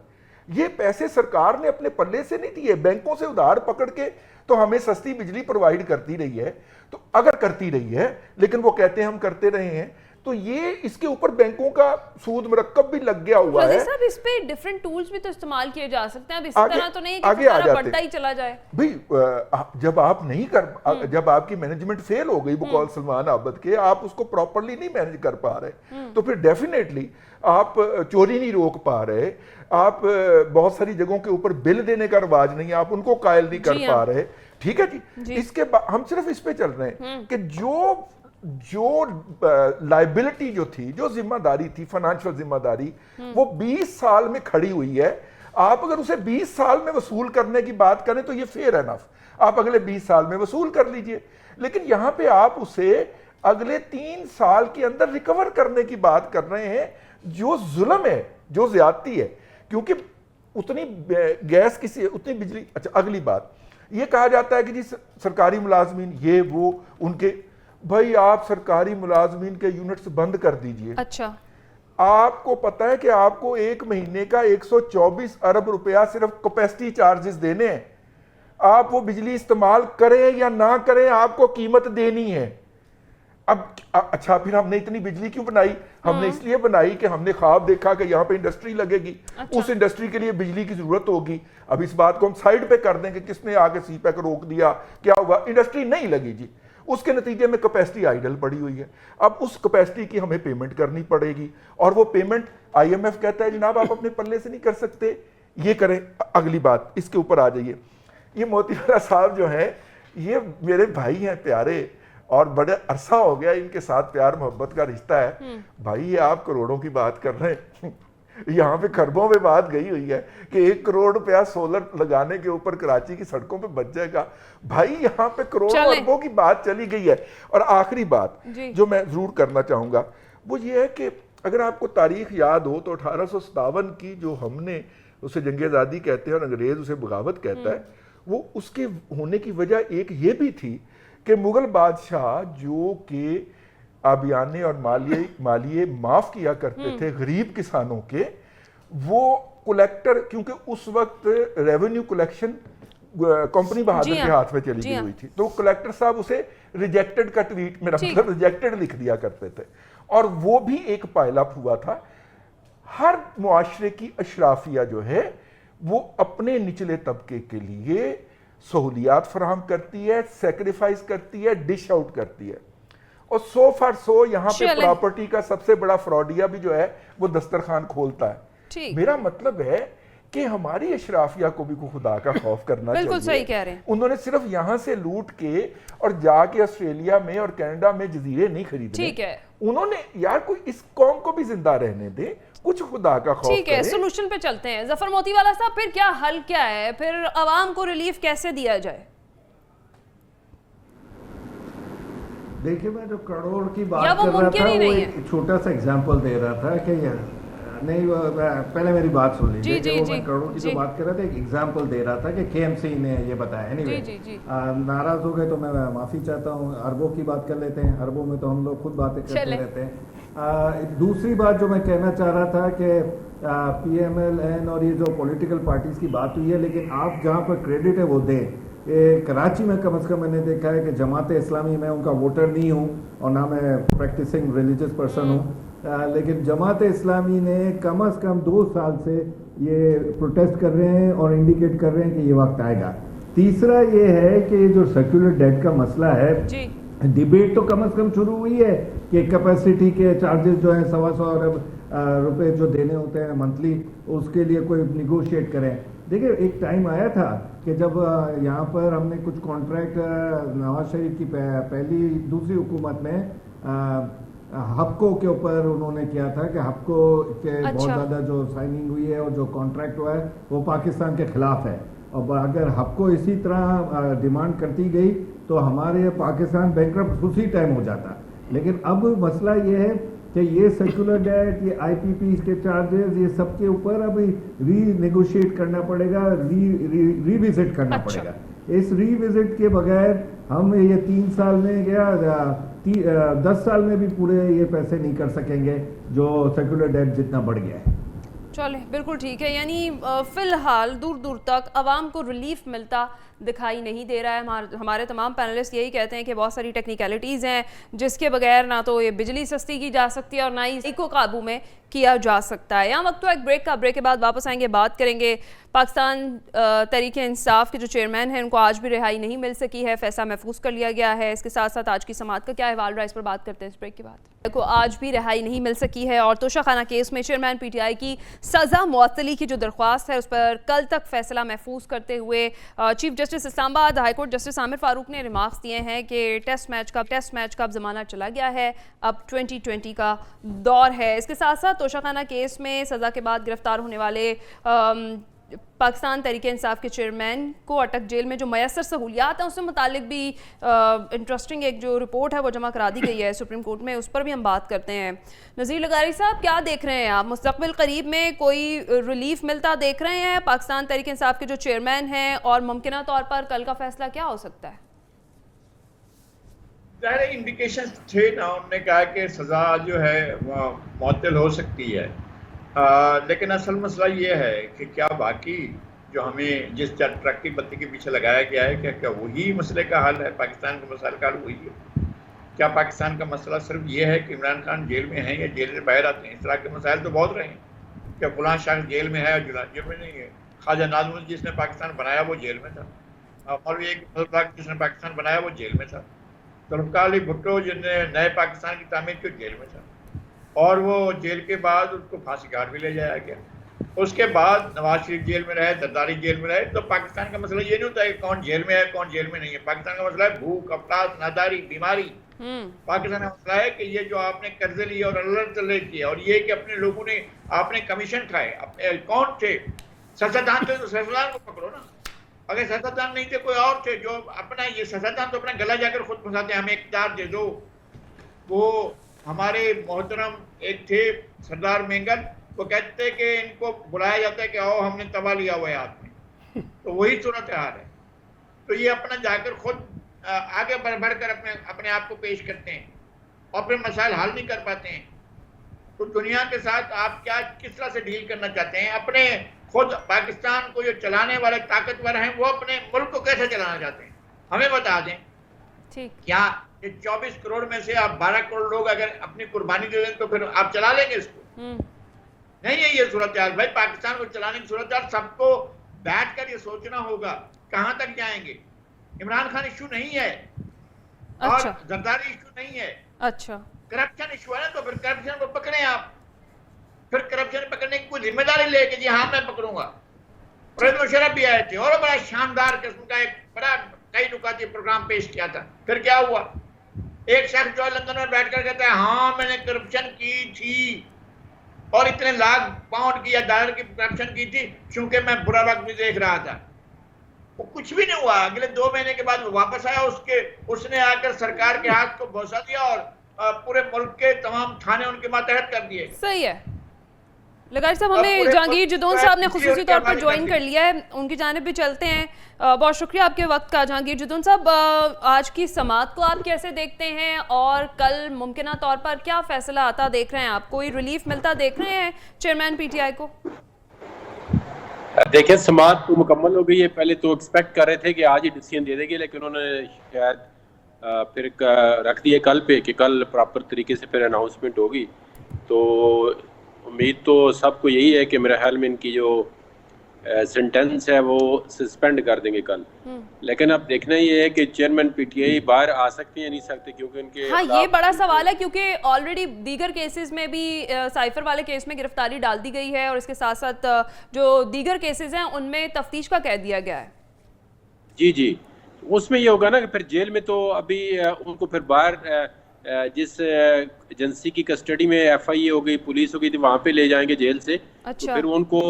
ये पैसे सरकार ने अपने पल्ले से नहीं दिए, बैंकों से उधार पकड़ के तो हमें सस्ती बिजली प्रोवाइड करती रही है। तो अगर करती रही है, लेकिन वो कहते हैं हम करते रहे हैं, तो ये इसके ऊपर बैंकों का सूद मरकब भी लग गया हुआ है। साहब इस पे डिफरेंट टूल्स भी तो इस्तेमाल किए जा सकते हैं, अब इस तरह तो नहीं कि सारा बढ़ता ही चला जाए भाई। जब आप नहीं कर, जब आपकी मैनेजमेंट फेल हो गई बकौल सलमान आबद के, आप उसको प्रॉपर्ली नहीं मैनेज कर पा रहे, तो फिर डेफिनेटली आप चोरी नहीं रोक पा रहे, आप बहुत सारी जगहों के ऊपर बिल देने का रिवाज नहीं, आप उनको कायल नहीं कर पा रहे। ठीक है जी। इसके बाद हम सिर्फ इस पे चल रहे हैं कि जो लाइबिलिटी जो थी, जो जिम्मेदारी थी, फाइनेंशियल जिम्मेदारी, वो 20 साल में खड़ी हुई है। आप अगर उसे 20 साल में वसूल करने की बात करें तो ये फेयर एनफ, आप अगले 20 साल में वसूल कर लीजिए, लेकिन यहां पे आप उसे अगले 3 साल के अंदर रिकवर करने की बात कर रहे हैं, जो जुल्म है, जो ज्यादती है, क्योंकि उतनी गैस किसी, उतनी बिजली। अच्छा, अगली बात ये कहा जाता है कि जी सरकारी मुलाजमीन ये वो उनके, भाई आप सरकारी मुलाजमीन के यूनिट्स बंद कर दीजिए। अच्छा, आपको पता है कि आपको 1 महीने का 124 अरब रुपया सिर्फ कैपेसिटी चार्जेस देने हैं। आप वो बिजली इस्तेमाल करें या ना करें, आपको कीमत देनी है। अब अच्छा, फिर हमने इतनी बिजली क्यों बनाई? हमने इसलिए बनाई कि हमने ख्वाब देखा कि यहाँ पे इंडस्ट्री लगेगी। अच्छा। उस इंडस्ट्री के लिए बिजली की जरूरत होगी। अब इस बात को हम साइड पे कर दें कि किसने आके सीपैक रोक दिया, क्या हुआ, इंडस्ट्री नहीं लगी जी, उसके नतीजे में कैपेसिटी आइडल पड़ी हुई है। अब उस कैपेसिटी की हमें पेमेंट करनी पड़ेगी, और वो पेमेंट आईएमएफ कहता है जनाब आप अपने पल्ले से नहीं कर सकते, ये करें। अगली बात, इसके ऊपर आ जाइए। ये मोती वाला साहब जो है, ये मेरे भाई हैं प्यारे, और बड़े अरसा हो गया इनके साथ प्यार मोहब्बत का रिश्ता है। भाई ये आप करोड़ों की बात कर रहे हैं, यहाँ पे खरबों में बात गई हुई है कि 1 करोड़ रुपया सोलर लगाने के ऊपर कराची की सड़कों पे बच जाएगा। भाई यहाँ पे करोड़ों अरबों की बात चली गई है। और आखिरी बात जो मैं जरूर करना चाहूंगा वो ये है कि अगर आपको तारीख याद हो तो 1857 की जो हमने उसे जंग आज़ादी कहते हैं और अंग्रेज उसे बगावत कहता है, वो उसके होने की वजह एक ये भी थी कि मुगल बादशाह जो कि आबियाने और मालिये माफ किया करते थे गरीब किसानों के, वो कलेक्टर, क्योंकि उस वक्त रेवेन्यू कलेक्शन कंपनी बहादुर के हाथ में चली गई हुई थी, तो कलेक्टर साहब उसे रिजेक्टेड का ट्वीट, मेरा मतलब रिजेक्टेड लिख दिया करते थे, और वो भी एक पाइल अप हुआ था। हर मुआशरे की अशराफिया जो है वो अपने निचले तबके के लिए सहूलियात फराहम करती है, सेक्रीफाइस करती है, डिश आउट करती है। और सो फार सो यहाँ पे प्रॉपर्टी का सबसे बड़ा फ्रॉडिया भी जो है वो दस्तरखान खोलता है। मेरा मतलब है कि हमारी अशराफिया को भी खुदा का खौफ करना चाहिए। बिल्कुल सही कह रहे हैं। उन्होंने सिर्फ यहाँ से लूट के और जाके ऑस्ट्रेलिया में और कनाडा में जजीरे नहीं खरीदे। ठीक है, उन्होंने यार कोई इस कौम को भी जिंदा रहने दे, कुछ खुदा का खौफ। ठीक है, सोल्यूशन पे चलते हैं। जफर मोतीवाला साहब, फिर क्या हल क्या है, फिर आवाम को रिलीफ कैसे दिया जाए? देखिए, मैं जो करोड़ की बात कर रहा था वो एक छोटा सा एग्जांपल दे रहा था कि नहीं, पहले मेरी बात सुन लीजिए। जी, मैं करोड़ की जो बात कर रहा था एक एग्जांपल दे रहा था कि केएमसी ने ये बताया। एनीवे, नाराज हो गए तो मैं माफी चाहता हूँ। अरबों की बात कर लेते हैं, अरबों में तो हम लोग खुद बातें करते रहते हैं। दूसरी बात जो मैं कहना चाह रहा था कि PMLN और ये जो पॉलिटिकल पार्टीज की बात हुई है, लेकिन आप जहाँ पर क्रेडिट है वो दें। कराची में कम से कम मैंने देखा है कि जमात इस्लामी में उनका वोटर नहीं हूँ और ना मैं प्रैक्टिसिंग रिलीजियस पर्सन हूँ, लेकिन जमात इस्लामी ने कम से कम 2 साल से ये प्रोटेस्ट कर रहे हैं और इंडिकेट कर रहे हैं कि ये वक्त आएगा। तीसरा ये है कि जो सर्कुलर डेट का मसला है, डिबेट तो कम से कम शुरू हुई है कि कैपेसिटी के चार्जेस जो हैं 125 अरब रुपए जो देने होते हैं मंथली, उसके लिए कोई निगोशिएट करें। देखिए एक टाइम आया था कि जब यहाँ पर हमने कुछ कॉन्ट्रैक्ट नवाज शरीफ की पहली दूसरी हुकूमत में हपको के ऊपर उन्होंने किया था कि हपको के बहुत ज़्यादा जो साइनिंग हुई है और जो कॉन्ट्रैक्ट हुआ है वो पाकिस्तान के खिलाफ है, और अगर हपको इसी तरह डिमांड करती गई तो हमारे पाकिस्तान बैंकरप्ट उसी टाइम हो जाता। लेकिन अब मसला ये है कि ये सर्कुलर डेट, ये IPP के चार्जेस, ये सब के ऊपर अभी रीनेगोशिएट करना पड़ेगा, रिविजिट करना पड़ेगा। इस रिविजिट के बगैर हम ये 3 साल में या 10 साल में भी पूरे ये पैसे नहीं कर सकेंगे जो सर्कुलर डेट जितना बढ़ गया है। चले बिल्कुल ठीक है, यानी फिलहाल दूर दूर तक आवाम को रिलीफ मिलता दिखाई नहीं दे रहा है। हमारे तमाम पैनलिस्ट यही कहते हैं कि बहुत सारी टेक्निकलिटीज़ हैं जिसके बगैर ना तो ये बिजली सस्ती की जा सकती है और ना ही इसको काबू में किया जा सकता है। यहाँ वक्त तो एक ब्रेक का, ब्रेक के बाद वापस आएंगे, बात करेंगे पाकिस्तान तहरीक इंसाफ के जो चेयरमैन हैं उनको आज भी रिहाई नहीं मिल सकी है, फैसला महफूज कर लिया गया है। इसके साथ साथ आज की समाअत का क्या अहवाल रहा है, इस पर बात करते हैं इस ब्रेक के बाद। को आज भी रिहाई नहीं मिल सकी है और तोशाखाना केस में चेयरमैन PTI की सज़ा मुअत्तली की जो दरख्वास्त है उस पर कल तक फैसला महफूज करते हुए chief justice Islamabad high court justice Aamir Farooq ने रिमार्क्स दिए हैं कि टेस्ट मैच का अब ज़माना चला गया है, अब 2020 का दौर है। इसके साथ साथ तोशाखाना केस में सज़ा के बाद गिरफ्तार होने वाले पाकिस्तान तहरीक इंसाफ के चेयरमैन को अटक जेल में जो मयसर सहूलियात हैं उससे मुतालिक भी इंटरेस्टिंग एक जो रिपोर्ट है वो जमा करा दी गई है सुप्रीम कोर्ट में, उस पर भी हम बात करते हैं। नज़ीर लगारी साहब, क्या देख रहे हैं आप, मुस्तकबिल करीब में कोई रिलीफ मिलता देख रहे हैं पाकिस्तान तहरीक इंसाफ के जो चेयरमैन हैं, और मुमकिन तौर पर कल का फैसला क्या हो सकता है? ज़ाहिर इंडिकेशन थे ना, उन्होंने कहा कि सज़ा जो है मुअत्तल हो सकती है, लेकिन असल मसला ये है कि क्या बाकी जो हमें जिस ट्रक की बत्ती के पीछे लगाया गया है क्या वही मसले का हल है? पाकिस्तान का मसाइल का हल वही है? क्या पाकिस्तान का मसला सिर्फ ये है कि इमरान खान जेल में हैं या जेल से बाहर आते हैं? इस तरह के मसाइल तो बहुत रहे हैं। क्या फलां शख्स जेल में है और जुलान जेल में नहीं है? ख्वाजा नाज़मुल जिसने पाकिस्तान बनाया वो जेल में था, मौलवी जिसने पाकिस्तान बनाया वो जेल में था, जुल्फ़िकार अली भुट्टो जिसने नए पाकिस्तान की तामीर की जेल में था, और वो जेल के बाद उसको फांसी घाट भी ले जाया गया। उसके बाद नवाज शरीफ जेल में रहे, जरदारी जेल में रहे। तो पाकिस्तान का मसला ये नहीं होता है कि कौन जेल में है कौन जेल में नहीं है। पाकिस्तान का मसला है भूख, अफलास, नादारी, बीमारी। पाकिस्तान का मसला है कि ये जो आपने कर्जे लिए और अल्लाह तल्ले किए, और ये कि अपने लोगों ने आपने कमीशन खाए, अपने कौन थे? सियासतदान थे तो सियासतदान को पकड़ो ना। अगर सियासतदान नहीं थे कोई और थे जो अपना, ये सियासतदान तो अपना गला जाकर खुद फंसाते हैं, हमें इख्तियार दे दो। वो हमारे मोहतरम एक थे सरदार मेंगल, वो कहते कि इनको बुलाया जाता है कि आओ हमने तबा लिया हुआ है हाथ में, तो वही सूरत हाल है। तो ये अपना जाकर खुद आगे बढ़कर अपने आप को पेश करते हैं और फिर मसाइल हल नहीं कर पाते हैं। तो दुनिया के साथ आप क्या किस तरह से डील करना चाहते हैं? अपने खुद पाकिस्तान को जो चलाने वाले ताकतवर हैं वो अपने मुल्क को कैसे चलाना चाहते हैं? हमें बता दें। ठीक, क्या 24 करोड़ में से आप 12 करोड़ लोग अगर अपनी कुर्बानी दे दें तो फिर आप चला लेंगे इसको? नहीं है ये सूरत हाल भाई। पाकिस्तान को चलाने की सूरत हाल सबको बैठकर ये सोचना होगा कहां तक जाएंगे। इमरान खान इशू नहीं है, और जरदारी इशू नहीं है, करप्शन इशू है ना। तो फिर करप्शन को पकड़े आप, फिर करप्शन पकड़ने की कोई जिम्मेदारी ले कि जी हाँ मैं पकड़ूंगा। परवेज मुशर्रफ भी आए थे और बड़ा शानदार किस्म का एक बड़ा कई नुकाती प्रोग्राम पेश किया था। फिर क्या हुआ? एक शख्स जो लंदन में बैठकर कहता है हाँ मैंने करप्शन की थी और इतने लाख पाउंड की या डॉलर की करप्शन की थी क्योंकि मैं बुरा वक्त भी देख रहा था। वो कुछ भी नहीं हुआ। अगले 2 महीने के बाद वो वापस आया, उसने आकर सरकार के हाथ को बोसा दिया और पूरे मुल्क के तमाम थाने उनके मातहत कर दिए। सही है। लगारी साहब, हमें जहांगीर जदौन साहब ने खुसूसी तौर पर ज्वाइन कर लिया है, उनकी जानिब भी चलते हैं। बहुत शुक्रिया आपके वक्त का। जहांगीर जदौन साहब, आज की समाअत को आप कैसे देखते हैं और कल मुमकिन तौर पर क्या फैसला आता देख रहे हैं आप? कोई रिलीफ मिलता देख रहे हैं चेयरमैन PTI को? देखिए, समाअत तो मुकम्मल हो गई है। पहले तो एक्सपेक्ट कर रहे थे कि आज ही डिसीजन दे देंगे, लेकिन उन्होंने शायद फिर रख दिए कल पे कि कल प्रॉपर तरीके से फिर अनाउंसमेंट होगी। तो उम्मीद तो सबको यही है कि मेरे ख्याल में इनकी जो सेंटेंस है वो सस्पेंड कर देंगे कल। लेकिन अब देखना ये है कि चेयरमैन पीटीआई बाहर आ सकते हैं या नहीं सकते, क्योंकि उनके हाँ ये बड़ा सवाल है, क्योंकि ऑलरेडी दीगर केसेस में भी साइफर वाले केस में गिरफ्तारी डाल दी गई है और इसके साथ साथ जो दीगर केसेस हैं उनमें तफ्तीश का कह दिया गया है। जी जी, उसमें ये होगा ना कि फिर जेल में तो अभी उनको फिर बाहर जिस एजेंसी की कस्टडी में एफआईए हो गई, पुलिस हो गई थी, वहाँ पे ले जाएंगे जेल से। अच्छा। तो फिर उनको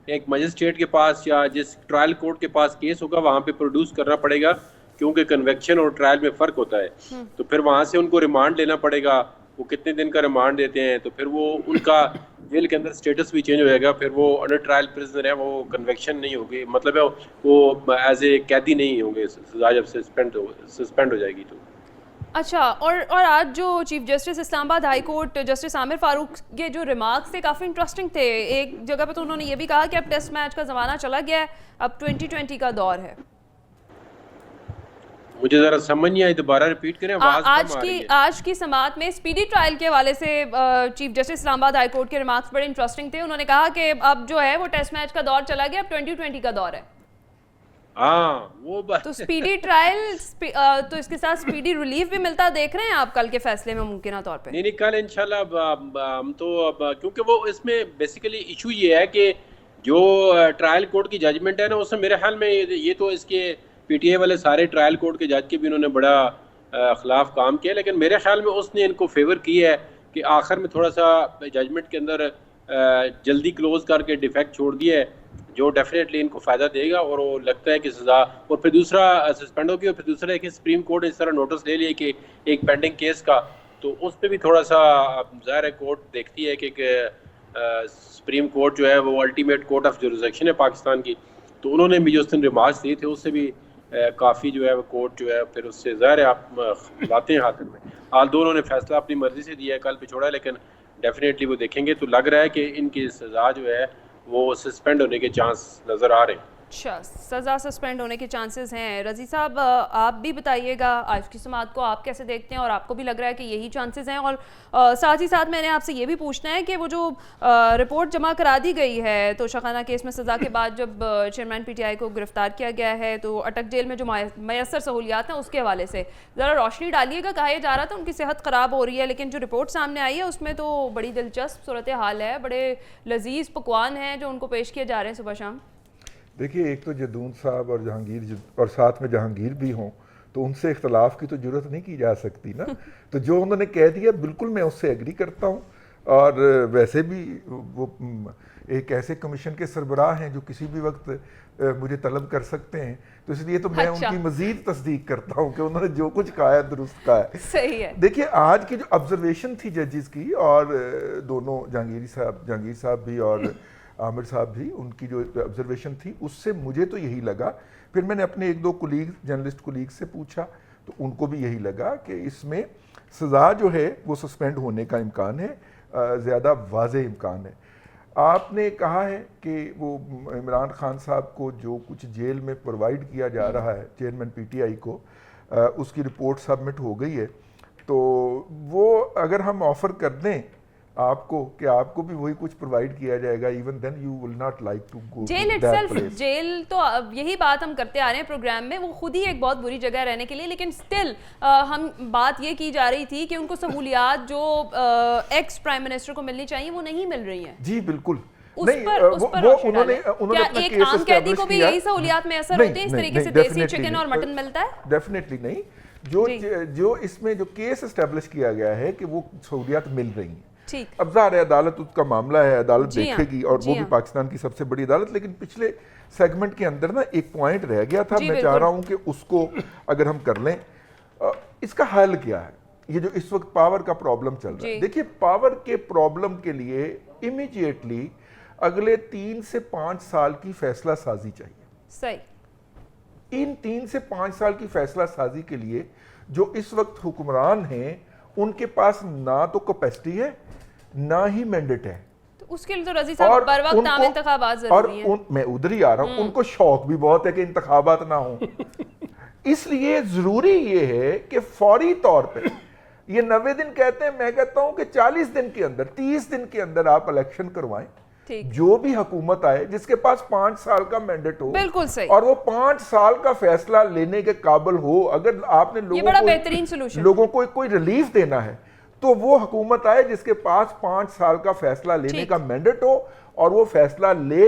एक मजिस्ट्रेट के पास या जिस ट्रायल कोर्ट के पास केस होगा वहाँ पे प्रोड्यूस करना पड़ेगा, क्योंकि कन्वेक्शन और ट्रायल में फ़र्क होता है। तो फिर वहाँ से उनको रिमांड लेना पड़ेगा, वो कितने दिन का रिमांड देते हैं, तो फिर वो उनका जेल के अंदर स्टेटस भी चेंज हो जाएगा। फिर वो अंडर ट्रायल प्रिजनर है, वो कन्वेक्शन नहीं होगी, मतलब है वो एज ए कैदी नहीं होंगे, सजा जब सस्पेंड हो जाएगी तो। अच्छा, और आज जो chief justice Islamabad high court justice Aamir Farooq के जो रिमार्क्स थे काफ़ी इंटरेस्टिंग थे। एक जगह पे तो उन्होंने ये भी कहा कि अब टेस्ट मैच का ज़माना चला गया है, अब 2020 का दौर है। मुझे ज़रा समझ नहीं आई, दोबारा रिपीट करें, आज की समाअत में स्पीडी ट्रायल के हवाले से chief justice Islamabad high court के रिमार्क्स बड़े इंटरेस्टिंग थे। उन्होंने कहा कि अब जो है वो टेस्ट मैच का दौर चला गया, अब 2020 का दौर है। हाँ वो बात तो स्पीडी ट्रायल तो इसके साथ स्पीडी रिलीफ भी मिलता देख रहे हैं आप कल के फैसले में मुमकिन तौर पे? नहीं कल इंशाल्लाह हम तो अब, क्योंकि वो इसमें बेसिकली इशू ये है कि जो ट्रायल कोर्ट की जजमेंट है ना, उसमें मेरे ख्याल में ये तो इसके पीटीआई वाले सारे ट्रायल कोर्ट के जज के भी उन्होंने बड़ा खिलाफ काम किया, लेकिन मेरे ख्याल में उसने इनको फेवर किया है कि आखिर में थोड़ा सा जजमेंट के अंदर जल्दी क्लोज करके डिफेक्ट छोड़ दिया है, जो डेफिनेटली इनको फ़ायदा देगा। और वो लगता है कि सज़ा, और फिर दूसरा सस्पेंड होगी, और फिर दूसरा है कि सुप्रीम कोर्ट ने इस तरह नोटिस ले लिया कि एक पेंडिंग केस का, तो उस पर भी थोड़ा सा ज़ाहिर है कोर्ट देखती है कि सुप्रीम कोर्ट जो है वो अल्टीमेट कोर्ट ऑफ जुरिसडिक्शन है पाकिस्तान की। तो उन्होंने भी जो उस दिन रिमार्क्स दिए थे उससे भी काफ़ी जो है वो कोर्ट जो है फिर उससे ज़ाहिर है आप लाते हैं हाथ में। हाल दोनों ने फैसला अपनी मर्जी से दिया है, कल पे छोड़ा है, लेकिन डेफिनेटली वो देखेंगे। तो लग रहा है कि इनकी सज़ा जो है वो सस्पेंड होने के चांस नज़र आ रहे हैं। अच्छा, सज़ा सस्पेंड होने के चांसेस हैं। रज़ी साहब आप भी बताइएगा आज की समाअत को आप कैसे देखते हैं, और आपको भी लग रहा है कि यही चांसेस हैं? और साथ ही साथ मैंने आपसे ये भी पूछना है कि वो जो रिपोर्ट जमा करा दी गई है तो शाखाना केस में सज़ा के बाद जब चेयरमैन पीटीआई को गिरफ्तार किया गया है, तो अटक जेल में जो मैसर सहूलियात हैं उसके हवाले से ज़रा रोशनी डालिएगा। कहा जा रहा था उनकी सेहत ख़राब हो रही है, लेकिन जो रिपोर्ट सामने आई है उसमें तो बड़ी दिलचस्प सूरत हाल है, बड़े लजीज पकवान हैं जो उनको पेश किए जा रहे हैं सुबह शाम। देखिए, एक तो जदून साहब और जहांगीर और साथ में जहांगीर भी हों तो उनसे इख्तलाफ की तो जरूरत नहीं की जा सकती ना। तो जो उन्होंने कह दिया बिल्कुल मैं उससे एग्री करता हूँ। और वैसे भी वो एक ऐसे कमीशन के सरबराह हैं जो किसी भी वक्त मुझे तलब कर सकते हैं, तो इसलिए तो मैं उनकी मजीद तस्दीक करता हूँ कि उन्होंने जो कुछ कहा है दुरुस्त कहा है। सही है। देखिए, आज की जो ऑब्जर्वेशन थी जजेस की, और दोनों जहांगीर साहब भी और आमिर साहब भी, उनकी जो ऑब्जर्वेशन थी उससे मुझे तो यही लगा। फिर मैंने अपने एक दो जर्नलिस्ट कुलीग से पूछा तो उनको भी यही लगा कि इसमें सज़ा जो है वो सस्पेंड होने का इम्कान है, ज़्यादा वाज़ेह इम्कान है। आपने कहा है कि वो इमरान खान साहब को जो कुछ जेल में प्रोवाइड किया जा रहा है चेयरमैन पीटीआई को, उसकी रिपोर्ट सबमिट हो गई है। तो वो अगर हम ऑफ़र कर दें आपको कि आपको भी वही कुछ प्रोवाइड किया जाएगा, even then you will not like to go jail itself. Jail तो अब यही बात हम करते आ रहे हैं प्रोग्राम में, वो खुद ही एक बहुत बुरी जगह रहने के लिए, लेकिन स्टिल हम बात ये की जा रही थी कि उनको सहूलियात जो एक्स प्राइम मिनिस्टर को मिलनी चाहिए वो नहीं मिल रही हैं। जी बिल्कुल। उन्होंने एक आम कैदी को भी यही सहूलियात में असर होती है इस तरीके से देसी चिकन और मटन मिलता है? डेफिनेटली नहीं। जो इसमें जो केस एस्टेब्लिश किया गया है कि वो सहूलियात मिल रही हैं। अब ज़ाहिर है अदालत उसका मामला है, अदालत देखेगी, और वो भी पाकिस्तान की सबसे बड़ी अदालत। लेकिन पिछले सेगमेंट के अंदर ना एक पॉइंट रह गया था, मैं चाह रहा हूं कि उसको अगर हम कर लें। इसका हल क्या है? ये जो इस वक्त पावर का प्रॉब्लम चल रहा है, देखिए पावर के प्रॉब्लम के लिए इमीडिएटली अगले 3 से 5 साल की फैसला साजी चाहिए। सही। इन 3 से 5 साल की फैसला साजी के लिए जो इस वक्त हुक्मरान हैं उनके पास ना तो कैपेसिटी है ना ही मैंडेट है। तो उसके लिए तो रज़ी साहब बर वक्त आम इंतखाबात जरूरी है। मैं उधर ही आ रहा हूं, उनको शौक भी बहुत है कि इंतखाबात ना हो। इसलिए जरूरी ये है कि फौरी तौर पे ये 90 दिन कहते हैं, मैं कहता हूं कि 40 दिन के अंदर, 30 दिन के अंदर आप इलेक्शन करवाएं। जो भी हुकूमत आए जिसके पास 5 साल का मैंडेट हो, बिल्कुल सही, और वो 5 साल का फैसला लेने के काबिल हो, अगर आपने लोगों को कोई रिलीफ देना है तो वो हुकूमत आए जिसके पास 5 साल का फैसला लेने का मैंडेट हो और वो फैसला ले,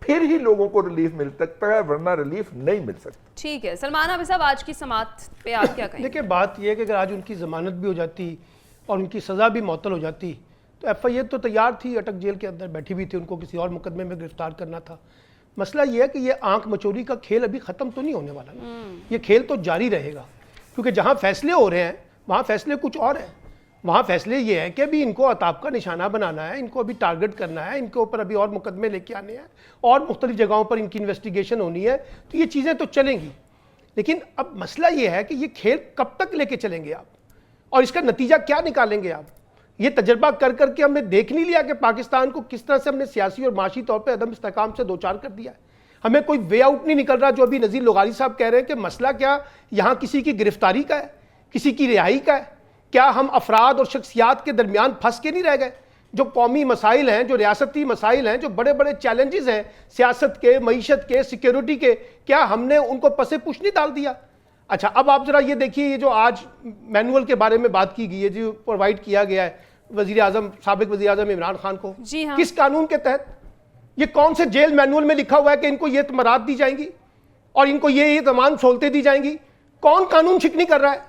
फिर ही लोगों को रिलीफ मिल सकता है, वरना रिलीफ नहीं मिल सकता। ठीक है सलमान अभी साहब, आज की समाअत पे आप क्या कहेंगे? देखिए बात यह है कि अगर आज उनकी जमानत भी हो जाती और उनकी सज़ा भी मुअत्तल हो जाती तो FIA तो तैयार थी, अटक जेल के अंदर बैठी हुई थी, उनको किसी और मुकदमे में गिरफ्तार करना था। मसला ये है कि ये आंख मचोरी का खेल अभी ख़त्म तो नहीं होने वाला ना, ये खेल तो जारी रहेगा, क्योंकि जहाँ फैसले हो रहे हैं वहाँ फैसले कुछ और हैं। वहाँ फैसले ये है कि अभी इनको अताब का निशाना बनाना है, इनको अभी टारगेट करना है, इनके ऊपर अभी और मुकदमे लेके आने हैं और मुख्तलिफ जगहों पर इनकी इन्वेस्टिगेशन होनी है, तो ये चीज़ें तो चलेंगी। लेकिन अब मसला ये है कि ये खेल कब तक लेके चलेंगे आप, और इसका नतीजा क्या निकालेंगे आप? ये तजर्बा कर करके हमने देख नहीं लिया कि पाकिस्तान को किस तरह से हमने सियासी और माशी तौर पर अदम इस्तेहकाम से दो चार कर दिया है। हमें कोई वे आउट नहीं निकल रहा। जो अभी नज़ीर लुगारी साहब कह रहे हैं कि मसला क्या यहाँ किसी की गिरफ्तारी का है, किसी की रिहाई का है? क्या हम अफराद और शख्सियात के दरमियान फंस के नहीं रह गए? जो कौमी मसाइल हैं, जो रियासती मसाइल हैं, जो बड़े बड़े चैलेंजेस हैं सियासत के, मईशत के, सिक्योरिटी के, क्या हमने उनको पसे पुश नहीं डाल दिया? अच्छा, अब आप जरा ये देखिए, ये जो आज मैनुअल के बारे में बात की गई है, जो प्रोवाइड किया गया है वज़ीर आज़म, साबिक वज़ीर आज़म इमरान खान को, जी हाँ। किस कानून के तहत? ये कौन से जेल मैनुअल में लिखा हुआ है कि इनको ये तमरात दी जाएंगी और इनको ये तमाम सहूलतें दी जाएंगी? कौन कानून शिकनी कर रहा है?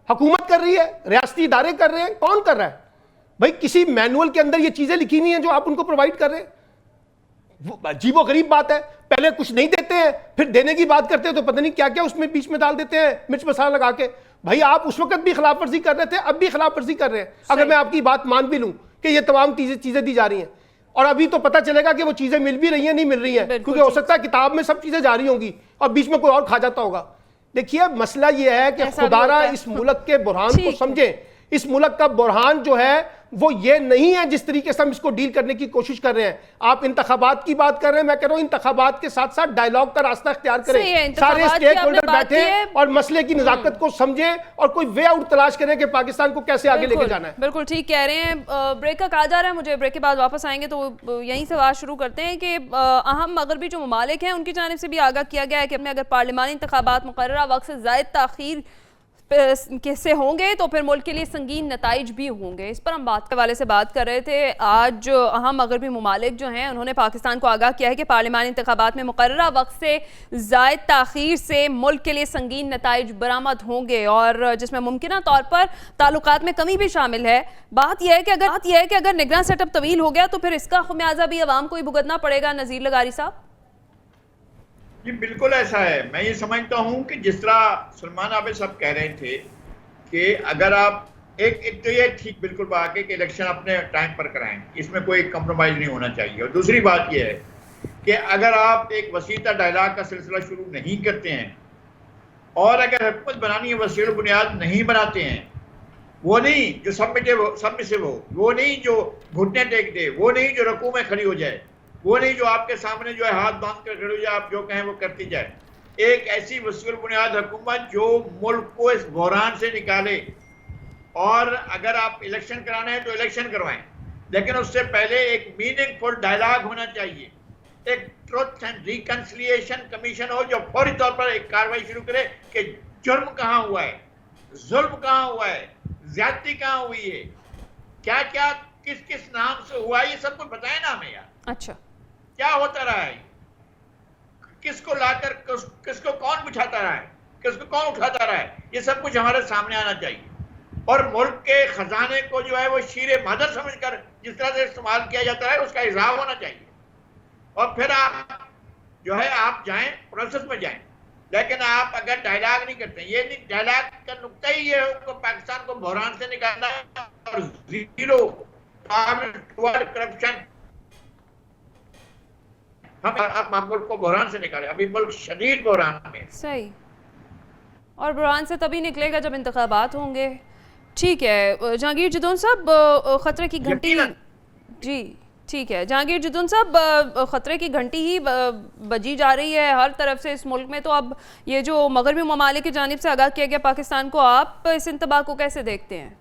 हुकूमत कर रही है, रियासती इदारे कर रहे हैं, कौन कर रहा है? भाई किसी मैनुअल के अंदर ये चीजें लिखी नहीं है जो आप उनको प्रोवाइड कर रहे हैं। अजीबो गरीब बात है, पहले कुछ नहीं देते हैं, फिर देने की बात करते हैं तो पता नहीं क्या क्या उसमें बीच में डाल देते हैं, मिर्च मसाला लगा के। भाई आप उस वक्त भी खिलाफ वर्जी कर रहे थे, अब भी खिलाफ वर्जी कर रहे हैं। अगर मैं आपकी बात मान भी लूं कि ये तमाम चीजें दी जा रही हैं, और अभी तो पता चलेगा कि वो चीजें मिल भी रही हैं, नहीं मिल रही हैं, क्योंकि हो सकता है किताब में सब चीजें जारी होंगी और बीच में कोई और खा जाता होगा। देखिए मसला यह है कि खुदारा इस मुल्क के बुरहान को समझें। इस मुल्क का बुरहान जो है वो ये नहीं है जिस तरीके से हम इसको डील करने की कोशिश कर रहे हैं। आप इंतखाबात की बात कर रहे हैं, मैं कह रहा हूं इंतखाबात के साथ साथ डायलॉग का रास्ता इख्तियार करें, सारे स्टेक होल्डर बैठे और मसले की नजाकत को समझें और कोई वे आउट तलाश करें कि पाकिस्तान को कैसे आगे लेके जाना है। बिल्कुल ठीक कह रहे हैं। ब्रेक का कहा जा रहा है मुझे, ब्रेक के बाद वापस आएंगे तो यहीं से बात शुरू करते हैं कि अहम मगरबी जो ममालिक हैं उनकी जानिब से भी आगाह किया गया है कि अगर पार्लिमानी इंतखाबात मुकर्ररा वक्त से ज़ायद ताख़ीर से होंगे तो फिर मुल्क के लिए संगीन नताइज भी होंगे। इस पर हम बात के वाले से बात कर रहे थे। आज जो अहम मगरबी ममालिक जो हैं उन्होंने पाकिस्तान को आगाह किया है कि पार्लिमानी इंतखाबात में मुकर्ररा वक्त से ज़ायद ताख़ीर से मुल्क के लिए संगीन नताइज बरामद होंगे और जिसमें मुमकिना तौर पर ताल्लुकात में कमी भी शामिल है। बात यह है कि अगर निगरान सेटअप तवील हो गया तो फिर इसका खमियाजा भी अवाम को ही भुगतना पड़ेगा। नज़ीर लगारी साहब जी बिल्कुल ऐसा है। मैं ये समझता हूँ कि जिस तरह सलमान आबिद साहब कह रहे थे कि अगर आप एक तो ये ठीक बिल्कुल बात है कि इलेक्शन अपने टाइम पर कराएं, इसमें कोई कंप्रोमाइज़ नहीं होना चाहिए। और दूसरी बात ये है कि अगर आप एक वसीता डायलॉग का सिलसिला शुरू नहीं करते हैं और अगर हुकूमत बनानी है वसील बुनियाद नहीं बनाते हैं, वो नहीं जो सबमिसिव हो, वो नहीं जो घुटने टेक दे, वो नहीं जो रकू में खड़ी हो जाए, वो नहीं जो आपके सामने जो है हाथ बांध कर खड़े हो जाए, आप जो कहें वो करती जाए। एक ऐसी वसील बुनियाद हुकूमत जो मुल्क को इस बहरान से निकाले। और अगर आप इलेक्शन कराना है तो इलेक्शन करवाएं, लेकिन उससे पहले एक मीनिंगफुल डायलॉग होना चाहिए। एक ट्रुथ एंड रिकंसिलिएशन कमीशन हो जो फौरी तौर पर एक कार्रवाई शुरू करे कि जुर्म कहाँ हुआ है, जुल्म कहाँ हुआ है, ज्यादती कहाँ हुई है, क्या क्या किस किस नाम से हुआ, ये सब कुछ बताए ना हमें यार। अच्छा क्या होता रहा है, किसको लाकर किसको कौन बिठाता रहा है, किसको कौन उठाता रहा है, ये सब कुछ हमारे सामने आना चाहिए। और मुल्क के खजाने को जो है वो शीरे मादर समझकर जिस तरह से इस्तेमाल किया जाता है उसका हिसाब होना चाहिए। और फिर आप जो है आप जाएं, प्रोसेस में जाएं। लेकिन आप अगर डायलॉग नहीं करते, ये नहीं डायलॉग का नुक्ता ही ये है पाकिस्तान को बहरान से निकालना है और जीरो करप्शन हम मुल्क को बहरान से निकाले। अभी मुल्क शदीद बहरान में। सही, और बहरान से तभी निकलेगा जब इंतखाबात होंगे। ठीक है जहांगीर जदौन साहब, खतरे की घंटी, जी ठीक है जहांगीर जदौन साहब, खतरे की घंटी ही बजी जा रही है हर तरफ से इस मुल्क में। तो अब ये जो मगरबी ममालिक की जानिब से आगाह किया गया पाकिस्तान को, आप इस इंतबाह को कैसे देखते हैं?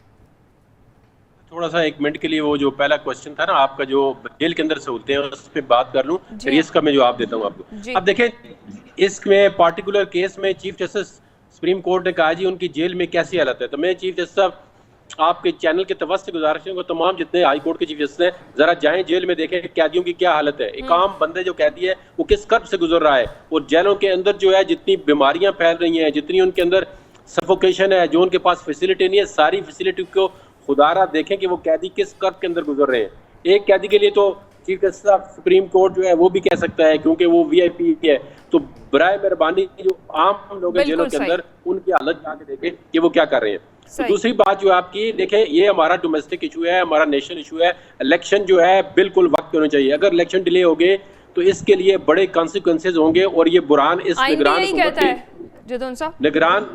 थोड़ा सा एक मिनट के लिए वो जो पहला क्वेश्चन था ना आपका, जो जेल के अंदर सहूलतें हैं उस पर बात कर लूं, फिर इसका मैं जवाब देता हूं आपको। अब देखें, इसमें पार्टिकुलर केस में चीफ जस्टिस सुप्रीम कोर्ट ने कहा जी उनकी जेल में कैसी हालत है, तो मैं चीफ जस्टिस साहब आपके चैनल के तवज्जो से गुजारिश को तमाम जितने हाई कोर्ट के चीफ जस्टिस हैं जरा जाएं जेल में, देखें कैदियों की क्या हालत है। एक आम बंदे जो कैदी है वो किस कर्ब से गुजर रहा है, और जेलों के अंदर जो है जितनी बीमारियां फैल रही हैं, जितनी उनके अंदर सफोकेशन है, जो उनके पास फैसिलिटी नहीं है, सारी फैसिलिटी को खुदारा देखें कि वो कैदी किस कर्ब के अंदर गुजर रहे हैं। एक कैदी के लिए तो चीफ जस्टिस साहब सुप्रीम कोर्ट जो है वो भी कह सकता है क्योंकि वो वीआईपी है, तो बराए मेहरबानी जो आम लोग हैं जेलों के अंदर उनकी हालत जाके देखें कि वो क्या कर रहे हैं। तो दूसरी बात जो आपकी देखें, ये हमारा डोमेस्टिक इशू है, हमारा नेशनल इशू है। इलेक्शन जो है बिल्कुल वक्त पे होना चाहिए। अगर इलेक्शन डिले हो गए तो इसके लिए बड़े कॉन्सिक्वेंसेज होंगे, और ये बुरहान इस निगरान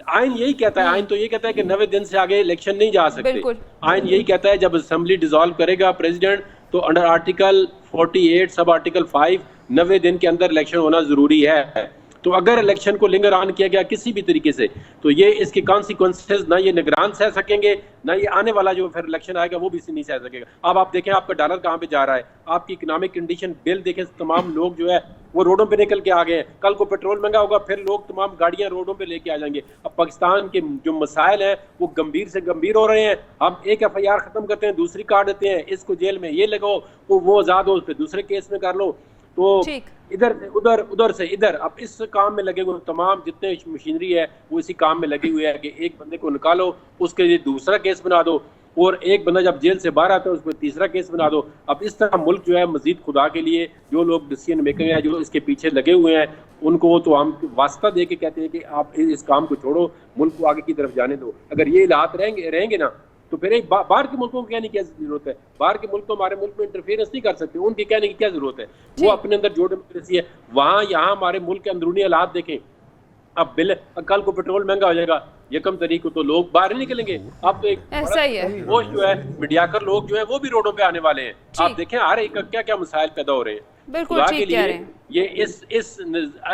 आइन यही कहता है, आइन तो ये कहता है कि 90 दिन से आगे इलेक्शन नहीं जा सकते। आइन यही कहता है जब असेंबली डिसॉल्व करेगा प्रेसिडेंट तो अंडर आर्टिकल 48 सब आर्टिकल 5 90 दिन के अंदर इलेक्शन होना जरूरी है। तो अगर इलेक्शन को लिंगर ऑन किया गया किसी भी तरीके से तो ये इसके कॉन्सिक्वेंसेज ना ये निगरान सह सकेंगे, ना ये आने वाला जो फिर इलेक्शन आएगा वो भी नहीं सह सकेगा। अब आप देखें आपका डॉलर कहाँ पे जा रहा है, आपकी इकोनॉमिक कंडीशन बिल देखें, तमाम लोग जो है वो रोडों पे निकल के आ गए हैं। कल को पेट्रोल महंगा होगा फिर लोग तमाम गाड़ियां रोडों पे लेके आ जाएंगे। अब पाकिस्तान के जो मसाइल हैं वो गंभीर से गंभीर हो रहे हैं। हम एक FIR खत्म करते हैं, दूसरी काट देते हैं, इसको जेल में ये लगाओ, वो आजाद हो, फिर दूसरे केस में कर लो, तो इधर से उधर, उधर से इधर। अब इस काम में लगे हुए तमाम जितने मशीनरी है वो इसी काम में लगी हुई है कि एक बंदे को निकालो, उसके लिए दूसरा केस बना दो, और एक बंदा जब जेल से बाहर आता है उसको तीसरा केस बना दो। अब इस तरह मुल्क जो है मजीद खुदा के लिए जो लोग डिसीजन मेकर हैं, जो इसके पीछे लगे हुए हैं, उनको तो हम वास्ता दे के कहते हैं कि आप इस काम को छोड़ो, मुल्क को आगे की तरफ जाने दो। अगर ये हालात रहेंगे ना तो फिर एक बाहर के मुल्कों को कहने की क्या जरूरत है? बाहर के मुल्क तो हमारे मुल्क में इंटरफेरेंस नहीं कर सकते, उनके कहने की क्या जरूरत है? वो अपने अंदर जो डेमोक्रेसी है वहाँ यहाँ हमारे मुल्क के अंदरूनी हालात देखें। अब बिल कल को पेट्रोल महंगा हो जाएगा 1 तारीख को तो लोग बाहर नहीं निकलेंगे। अब तो एक ऐसा ही है, वो जो है मीडियाकर लोग जो है वो भी रोडों पे आने वाले हैं। आप देखें हर एक क्या क्या मसाइल पैदा हो रहे हैं। बिल्कुल ठीक कह रहे हैं। ये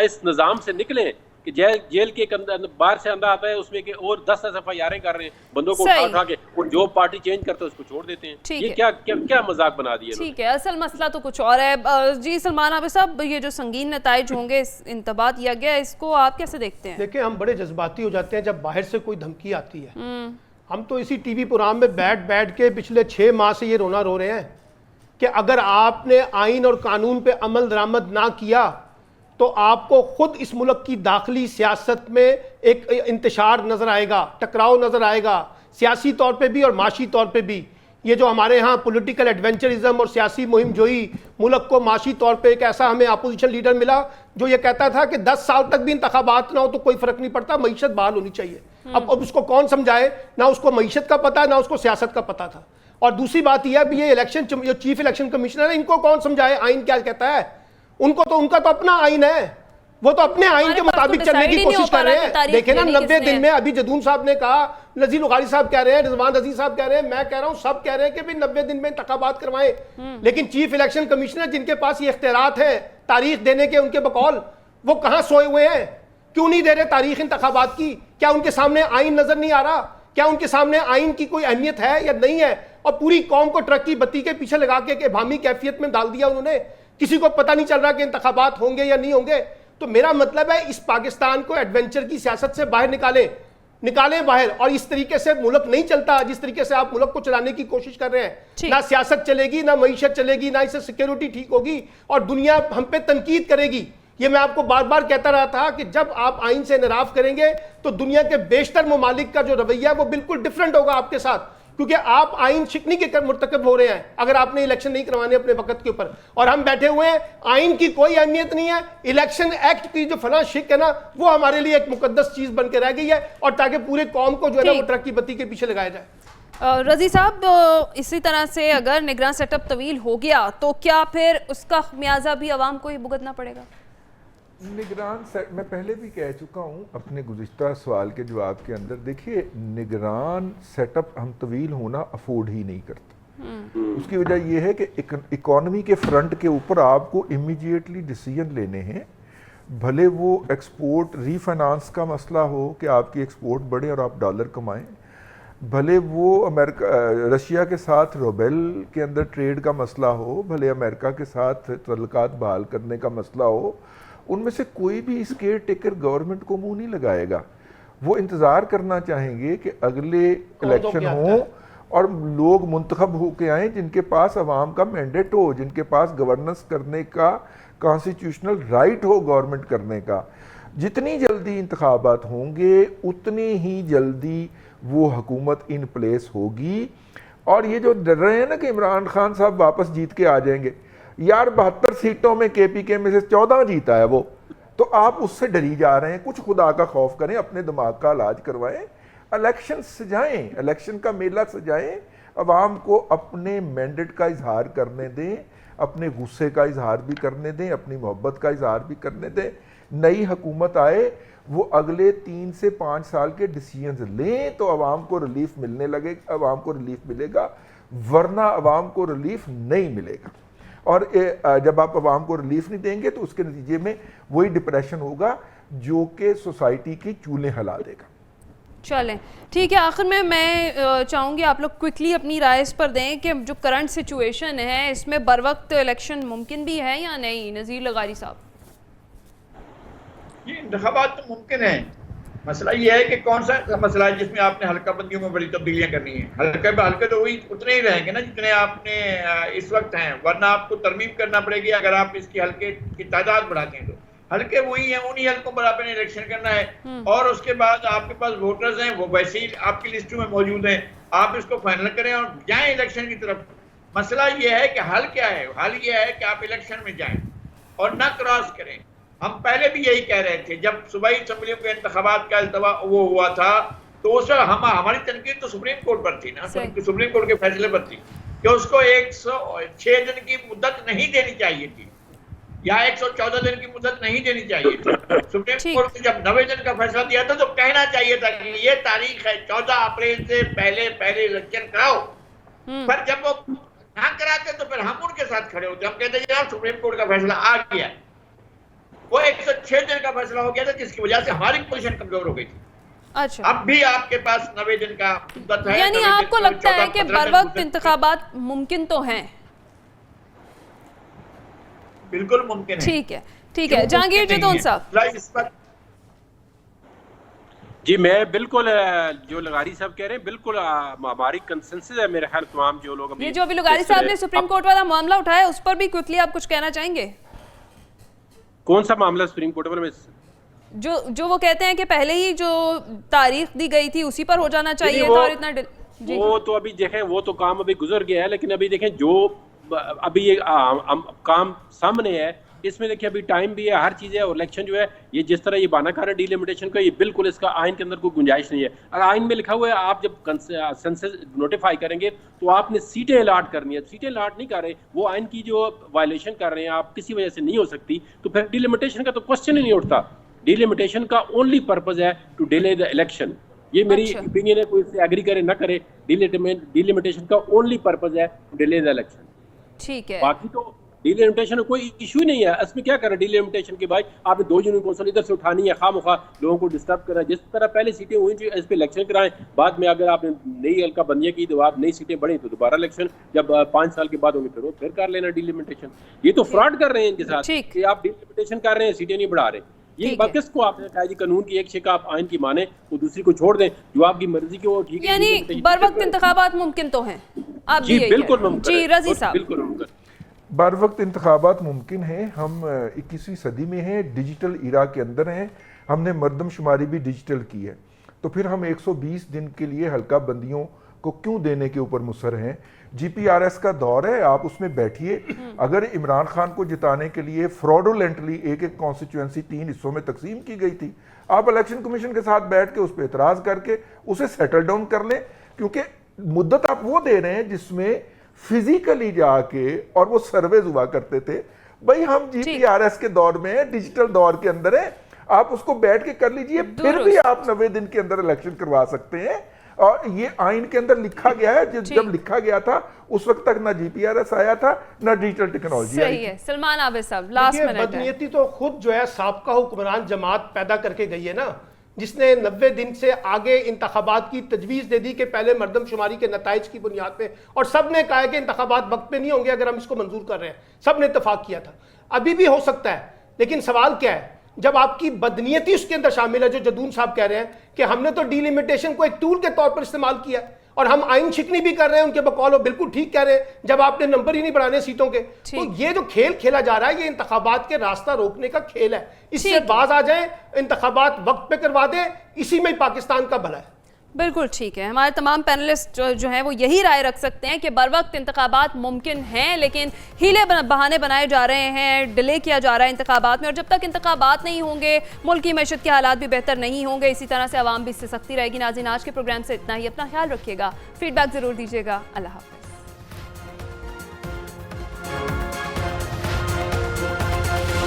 इस निजाम से निकले कि जेल के बाहर से अंदर आता है उसमें कि और 10 FIR कर रहे हैं, बंदों को उठा के, और जो पार्टी चेंज करता है उसको छोड़ देते हैं। ये क्या मजाक बना दिया। ठीक है, असल मसला तो कुछ और है। जी सलमान आबिद साहब, ये जो संगीन नताइज होंगे इंतबा दिया गया, इसको आप कैसे देखते हैं? देखिए, हम बड़े जज्बाती हो जाते हैं जब बाहर से कोई धमकी आती है। हम तो इसी टीवी प्रोग्राम में बैठ के पिछले 6 माह से ये रोना रो रहे हैं कि अगर आपने आइन और कानून पे अमल दरामद ना किया तो आपको खुद इस मुल्क की दाखिली सियासत में एक इंतशार नज़र आएगा, टकराव नज़र आएगा, सियासी तौर पे भी और माशी तौर पे भी। ये जो हमारे यहाँ पॉलिटिकल एडवेंचरिज्म और सियासी मुहिम जोई, मुल्क को माशी तौर पे एक ऐसा हमें अपोजिशन लीडर मिला जो ये कहता था कि 10 साल तक भी इंतखाबात ना हो तो कोई फ़र्क नहीं पड़ता, मईशत बहाल होनी चाहिए। अब उसको कौन समझाए? ना उसको मईशत का पता, ना उसको सियासत का पता था। और दूसरी बात यह है, ये इलेक्शन जो चीफ इलेक्शन कमिश्नर है, इनको कौन समझाए आइन क्या कहता है? उनका तो अपना आइन है, वो तो अपने आइन के मुताबिक चलने की कोशिश कर रहे हैं। देखे ना 90 दिन में, अभी जदून साहब ने कहा, नजीर उगारी साहब कह रहे हैं, रिजवान रजी साहब कह रहे हैं, मैं कह रहा हूं, सब कह रहे हैं कि भाई 90 दिन में इंतखाबात करवाएं। लेकिन चीफ इलेक्शन कमिश्नर जिनके पास ये इख्तियारात है तारीख देने के, उनके बकौल, वो कहां सोए हुए हैं? क्यों नहीं दे रहे तारीख इंतखाबात की? क्या उनके सामने आइन नजर नहीं आ रहा? क्या उनके सामने आइन की कोई अहमियत है या नहीं है? और पूरी कौम को ट्रक की बत्ती के पीछे लगा के भामी कैफियत में डाल दिया उन्होंने। किसी को पता नहीं चल रहा कि इंतखाबात होंगे या नहीं होंगे। तो मेरा मतलब है, इस पाकिस्तान को एडवेंचर की सियासत से बाहर निकालें बाहर। और इस तरीके से मुल्क नहीं चलता जिस तरीके से आप मुल्क को चलाने की कोशिश कर रहे हैं। ना सियासत चलेगी, ना मईशत चलेगी, ना इससे सिक्योरिटी ठीक होगी, और दुनिया हम पे तनकीद करेगी। ये मैं आपको बार बार कहता रहा था कि जब आप आइन से इनराफ करेंगे तो दुनिया के बेशतर ममालिक का जो रवैया है वो बिल्कुल डिफरेंट होगा आपके साथ, क्योंकि आप आइन शिकनी के मुर्तकब हो रहे हैं अगर आपने इलेक्शन नहीं करवाने अपने वक्त के ऊपर। और हम बैठे हुए हैं, आइन की कोई अहमियत नहीं है, इलेक्शन एक्ट की जो फला शिक है ना, वो हमारे लिए एक मुकद्दस चीज बन के रह गई है, और ताकि पूरे कौम को जो है ना वो ट्रक की बत्ती के पीछे लगाया जाए। रजी साहब, इसी तरह से अगर निगरान सेटअप तवील हो गया तो क्या फिर उसका खमियाजा भी आवाम को ही भुगतना पड़ेगा? निगरान मैं पहले भी कह चुका हूँ अपने गुज़िश्ता सवाल के जवाब के अंदर। देखिए, निगरान सेटअप हम तवील होना अफोर्ड ही नहीं करते। उसकी वजह यह है कि इकॉनमी के फ्रंट के ऊपर आपको इमीडिएटली डिसीजन लेने हैं, भले वो एक्सपोर्ट रीफाइनेंस का मसला हो कि आपकी एक्सपोर्ट बढ़े और आप डॉलर कमाएं, भले वो अमेरिका रशिया के साथ रोबेल के अंदर ट्रेड का मसला हो, भले अमेरिका के साथ तल्लुकात बहाल करने का मसला हो, उनमें से कोई भी इस केयर टेकर गवर्नमेंट को मुंह नहीं लगाएगा। वो इंतज़ार करना चाहेंगे कि अगले इलेक्शन हो और लोग मुंतखब होके आए जिनके पास अवाम का मैंडेट हो, जिनके पास गवर्नेंस करने का कॉन्स्टिट्यूशनल राइट हो, गवर्नमेंट करने का। जितनी जल्दी इंतखाबात होंगे उतनी ही जल्दी वो हुकूमत इन प्लेस होगी। और ये जो डर रहे हैं ना कि इमरान खान साहब वापस जीत के आ जाएंगे, यार 72 सीटों में केपीके में से 14 जीता है वो, तो आप उससे डरी जा रहे हैं। कुछ खुदा का खौफ करें, अपने दिमाग का इलाज करवाएं, इलेक्शन सजाएं, इलेक्शन का मेला सजाएं, अवाम को अपने मैंडेट का इजहार करने दें, अपने गुस्से का इजहार भी करने दें, अपनी मोहब्बत का इजहार भी करने दें। नई हुकूमत आए, वो अगले 3 से 5 साल के डिसीजंस लें तो अवाम को रिलीफ मिलने लगे, अवाम को रिलीफ मिलेगा, वरना अवाम को रिलीफ नहीं मिलेगा। और जब आप अवाम को रिलीफ नहीं देंगे तो उसके नतीजे में वही डिप्रेशन होगा जो कि सोसाइटी की चूल्हे हिला देगा। चलें, ठीक है। आखिर में मैं चाहूँगी आप लोग क्विकली अपनी राय इस पर दें कि जो करंट सिचुएशन है इसमें बर वक्त इलेक्शन मुमकिन भी है या नहीं। नज़ीर लगारी साहब। ये इंतखाबात तो मुमकिन है, मसला ये है कि कौन सा मसला है जिसमें आपने हल्का बंदियों में बड़ी तब्दीलियां करनी है। हल्के तो वही उतने ही रहेंगे ना जितने आपने इस वक्त हैं, वरना आपको तरमीम करना पड़ेगी अगर आप इसकी हल्के की तादाद बढ़ाते हैं। तो हल्के वही हैं, उन्हीं हल्कों पर आपने इलेक्शन करना है। और उसके बाद आपके पास वोटर्स हैं, वो वैसे ही आपकी लिस्टों में मौजूद हैं, आप इसको फाइनल करें और जाएं इलेक्शन की तरफ। मसला ये है कि हल क्या है, हल ये है कि आप इलेक्शन में जाएं और ना क्रॉस करें। हम पहले भी यही कह रहे थे जब सूबाई असम्बलियों के इंतखाबात का अल्तवा वो हुआ था, तो उस हमारी तनकीद तो सुप्रीम कोर्ट पर थी ना, सुप्रीम कोर्ट के फैसले पर थी कि उसको 106 दिन की मुद्दत नहीं देनी चाहिए थी या 114 दिन की मुद्दत नहीं देनी चाहिए थी। सुप्रीम कोर्ट ने जब 90 दिन का फैसला दिया था तो कहना चाहिए था कि ये तारीख है 14 अप्रैल से पहले इलेक्शन कराओ। पर जब वो ना कराते तो फिर हम उनके साथ खड़े होते, हम कहते जनाब सुप्रीम कोर्ट का फैसला आ गया। वो 106 दिन का फैसला हो गया था जिसकी वजह से हमारी पोजीशन कमजोर हो गई थी। अच्छा, अब भी आपके पास 90 दिन का मुद्दत है, यानी आपको लगता है कि बर वक्त इंतखाबात मुमकिन तो हैं? बिल्कुल मुमकिन है। ठीक है, ठीक है। जहांगीर जितोन साहब। जी मैं बिल्कुल जो लगारी साहब कह रहे हैं बिल्कुल हमारी कंसेंसस है मेरे ख्याल तमाम जो लोग ये जो अभी लगारी साहब ने सुप्रीम कोर्ट वाला मामला उठाया उस पर भी क्विकली आप कुछ कहना चाहेंगे? कौन सा मामला सुप्रीम कोर्ट में? जो वो कहते हैं कि पहले ही जो तारीख दी गई थी उसी पर हो जाना चाहिए था और इतना वो तो अभी देखें वो तो काम अभी गुजर गया है, लेकिन अभी देखें जो अभी ये काम सामने है इसमें देखिए अभी टाइम भी है, हर चीज़ है। और इलेक्शन जो है ये जिस तरह ये बानाकारा डिलिमिटेशन का, ये बिल्कुल इसका आइन के अंदर कोई गुंजाइश नहीं है। अगर आइन में लिखा हुआ है आप जब सेंसस नोटिफाई करेंगे तो आपने सीटें अलाट करनी है, सीटें अलाट नहीं कर रहे, वो आइन की जो वायलेशन कर रहे हैं आप किसी वजह से नहीं हो सकती, तो फिर डिलिमिटेशन का तो क्वेश्चन ही नहीं उठता। डिलिमिटेशन का ओनली पर्पज है टू डिले द इलेक्शन। ये मेरी ओपिनियन है, कोई इससे एग्री करे ना करे, डिलिमिटेशन का ओनली पर्पज है टू डिले द इलेक्शन। ठीक है, बाकी तो डिलिमिटेशन कोई इशू नहीं है। इसमें क्या करें डिलिमिटेशन के भाई, आपने 2 यूनियन कौंसिल इधर से उठानी है, खामखा लोगों को डिस्टर्ब करना। जिस तरह पहले सीटें हुई थी इस पे इलेक्शन कराएं, बाद में अगर आपने नई हल्का बंदियां की तो आप नई सीटें बढ़ी तो दोबारा इलेक्शन जब 5 साल के बाद होंगे फिर कर लेना डिलिमिटेशन। ये तो फ्रॉड कर रहे हैं इनके साथ कि आप डिलिमिटेशन कर रहे हैं, सीटें नहीं बढ़ा रहे। ये बात किसको आपने कहा जी कानून की एक शिका आप आइन की माने तो दूसरी को छोड़ दें, जो आपकी मर्जी की वो ठीक है। यानी बर वक्त इंतखाबात मुमकिन तो हैं? आप जी बिल्कुल मुमकिन। जी रजी साहब। बिल्कुल मुमकिन, बर वक्त इंतखाबात मुमकिन है। हम 21वीं सदी में हैं, डिजिटल इरा के अंदर हैं, हमने मरदमशुमारी भी डिजिटल की है, तो फिर हम 120 दिन के लिए हल्का बंदियों को क्यों देने के ऊपर मुसर हैं? GPRS का दौर है, आप उसमें बैठिए। अगर इमरान खान को जिताने के लिए फ्रॉडुलेंटली एक कॉन्स्टिट्यूएंसी 3 हिस्सों में तकसीम की गई थी, आप इलेक्शन कमीशन के साथ बैठ के उस पर एतराज़ करके उसे सेटल डाउन कर लें, क्योंकि मुद्दत आप वो दे रहे हैं जिसमें फिजिकली जाके और वो सर्वेज हुआ करते थे। भाई हम GPRS के दौर में, डिजिटल दौर के अंदर है, आप उसको बैठ के कर लीजिए, फिर भी आप 90 दिन के अंदर इलेक्शन करवा सकते हैं। और ये आइन के अंदर लिखा गया है, जब लिखा गया था उस वक्त तक ना GPRS आया था ना डिजिटल टेक्नोलॉजी आई। सही है। सलमान आबिद साहब लास्ट मिनट है। बदनीयती तो खुद जो है साबका हुक्मरान जमात पैदा करके गई है ना, जिसने 90 दिन से आगे इंतखाबात की तजवीज़ दे दी कि पहले मरदमशुमारी के नताइज की बुनियाद पे, और सब ने कहा है कि इंतखाबात वक्त पे नहीं होंगे अगर हम इसको मंजूर कर रहे हैं, सब ने इत्तफाक किया था। अभी भी हो सकता है, लेकिन सवाल क्या है, जब आपकी बदनीयती उसके अंदर शामिल है, जो जदून साहब कह रहे हैं कि हमने तो डीलिमिटेशन को एक टूल के तौर पर इस्तेमाल किया और हम आइन शिकनी भी कर रहे हैं उनके बकौल, हो बिल्कुल ठीक कह रहे हैं, जब आपने नंबर ही नहीं बढ़ाने सीटों के। तो ये जो खेल खेला जा रहा है, ये इंतखाबात के रास्ता रोकने का खेल है। इससे बाज आ जाए, इंतखाबात वक्त पे करवा दे, इसी में ही पाकिस्तान का भला है। बिल्कुल ठीक है। हमारे तमाम पैनलिस्ट जो हैं वो यही राय रख सकते हैं कि बर वक्त इंतखाबात मुमकिन हैं, लेकिन हीले बहाने बनाए जा रहे हैं, डिले किया जा रहा है इंतखाबात में, और जब तक इंतखाबात नहीं होंगे मुल्क की मैशत के हालात भी बेहतर नहीं होंगे। इसी तरह से आवाम भी इससे सख्ती रहेगी। नाज़रीन, आज के प्रोग्राम से इतना ही। अपना ख्याल रखिएगा, फीडबैक ज़रूर दीजिएगा। अल्लाह हाफ़िज़।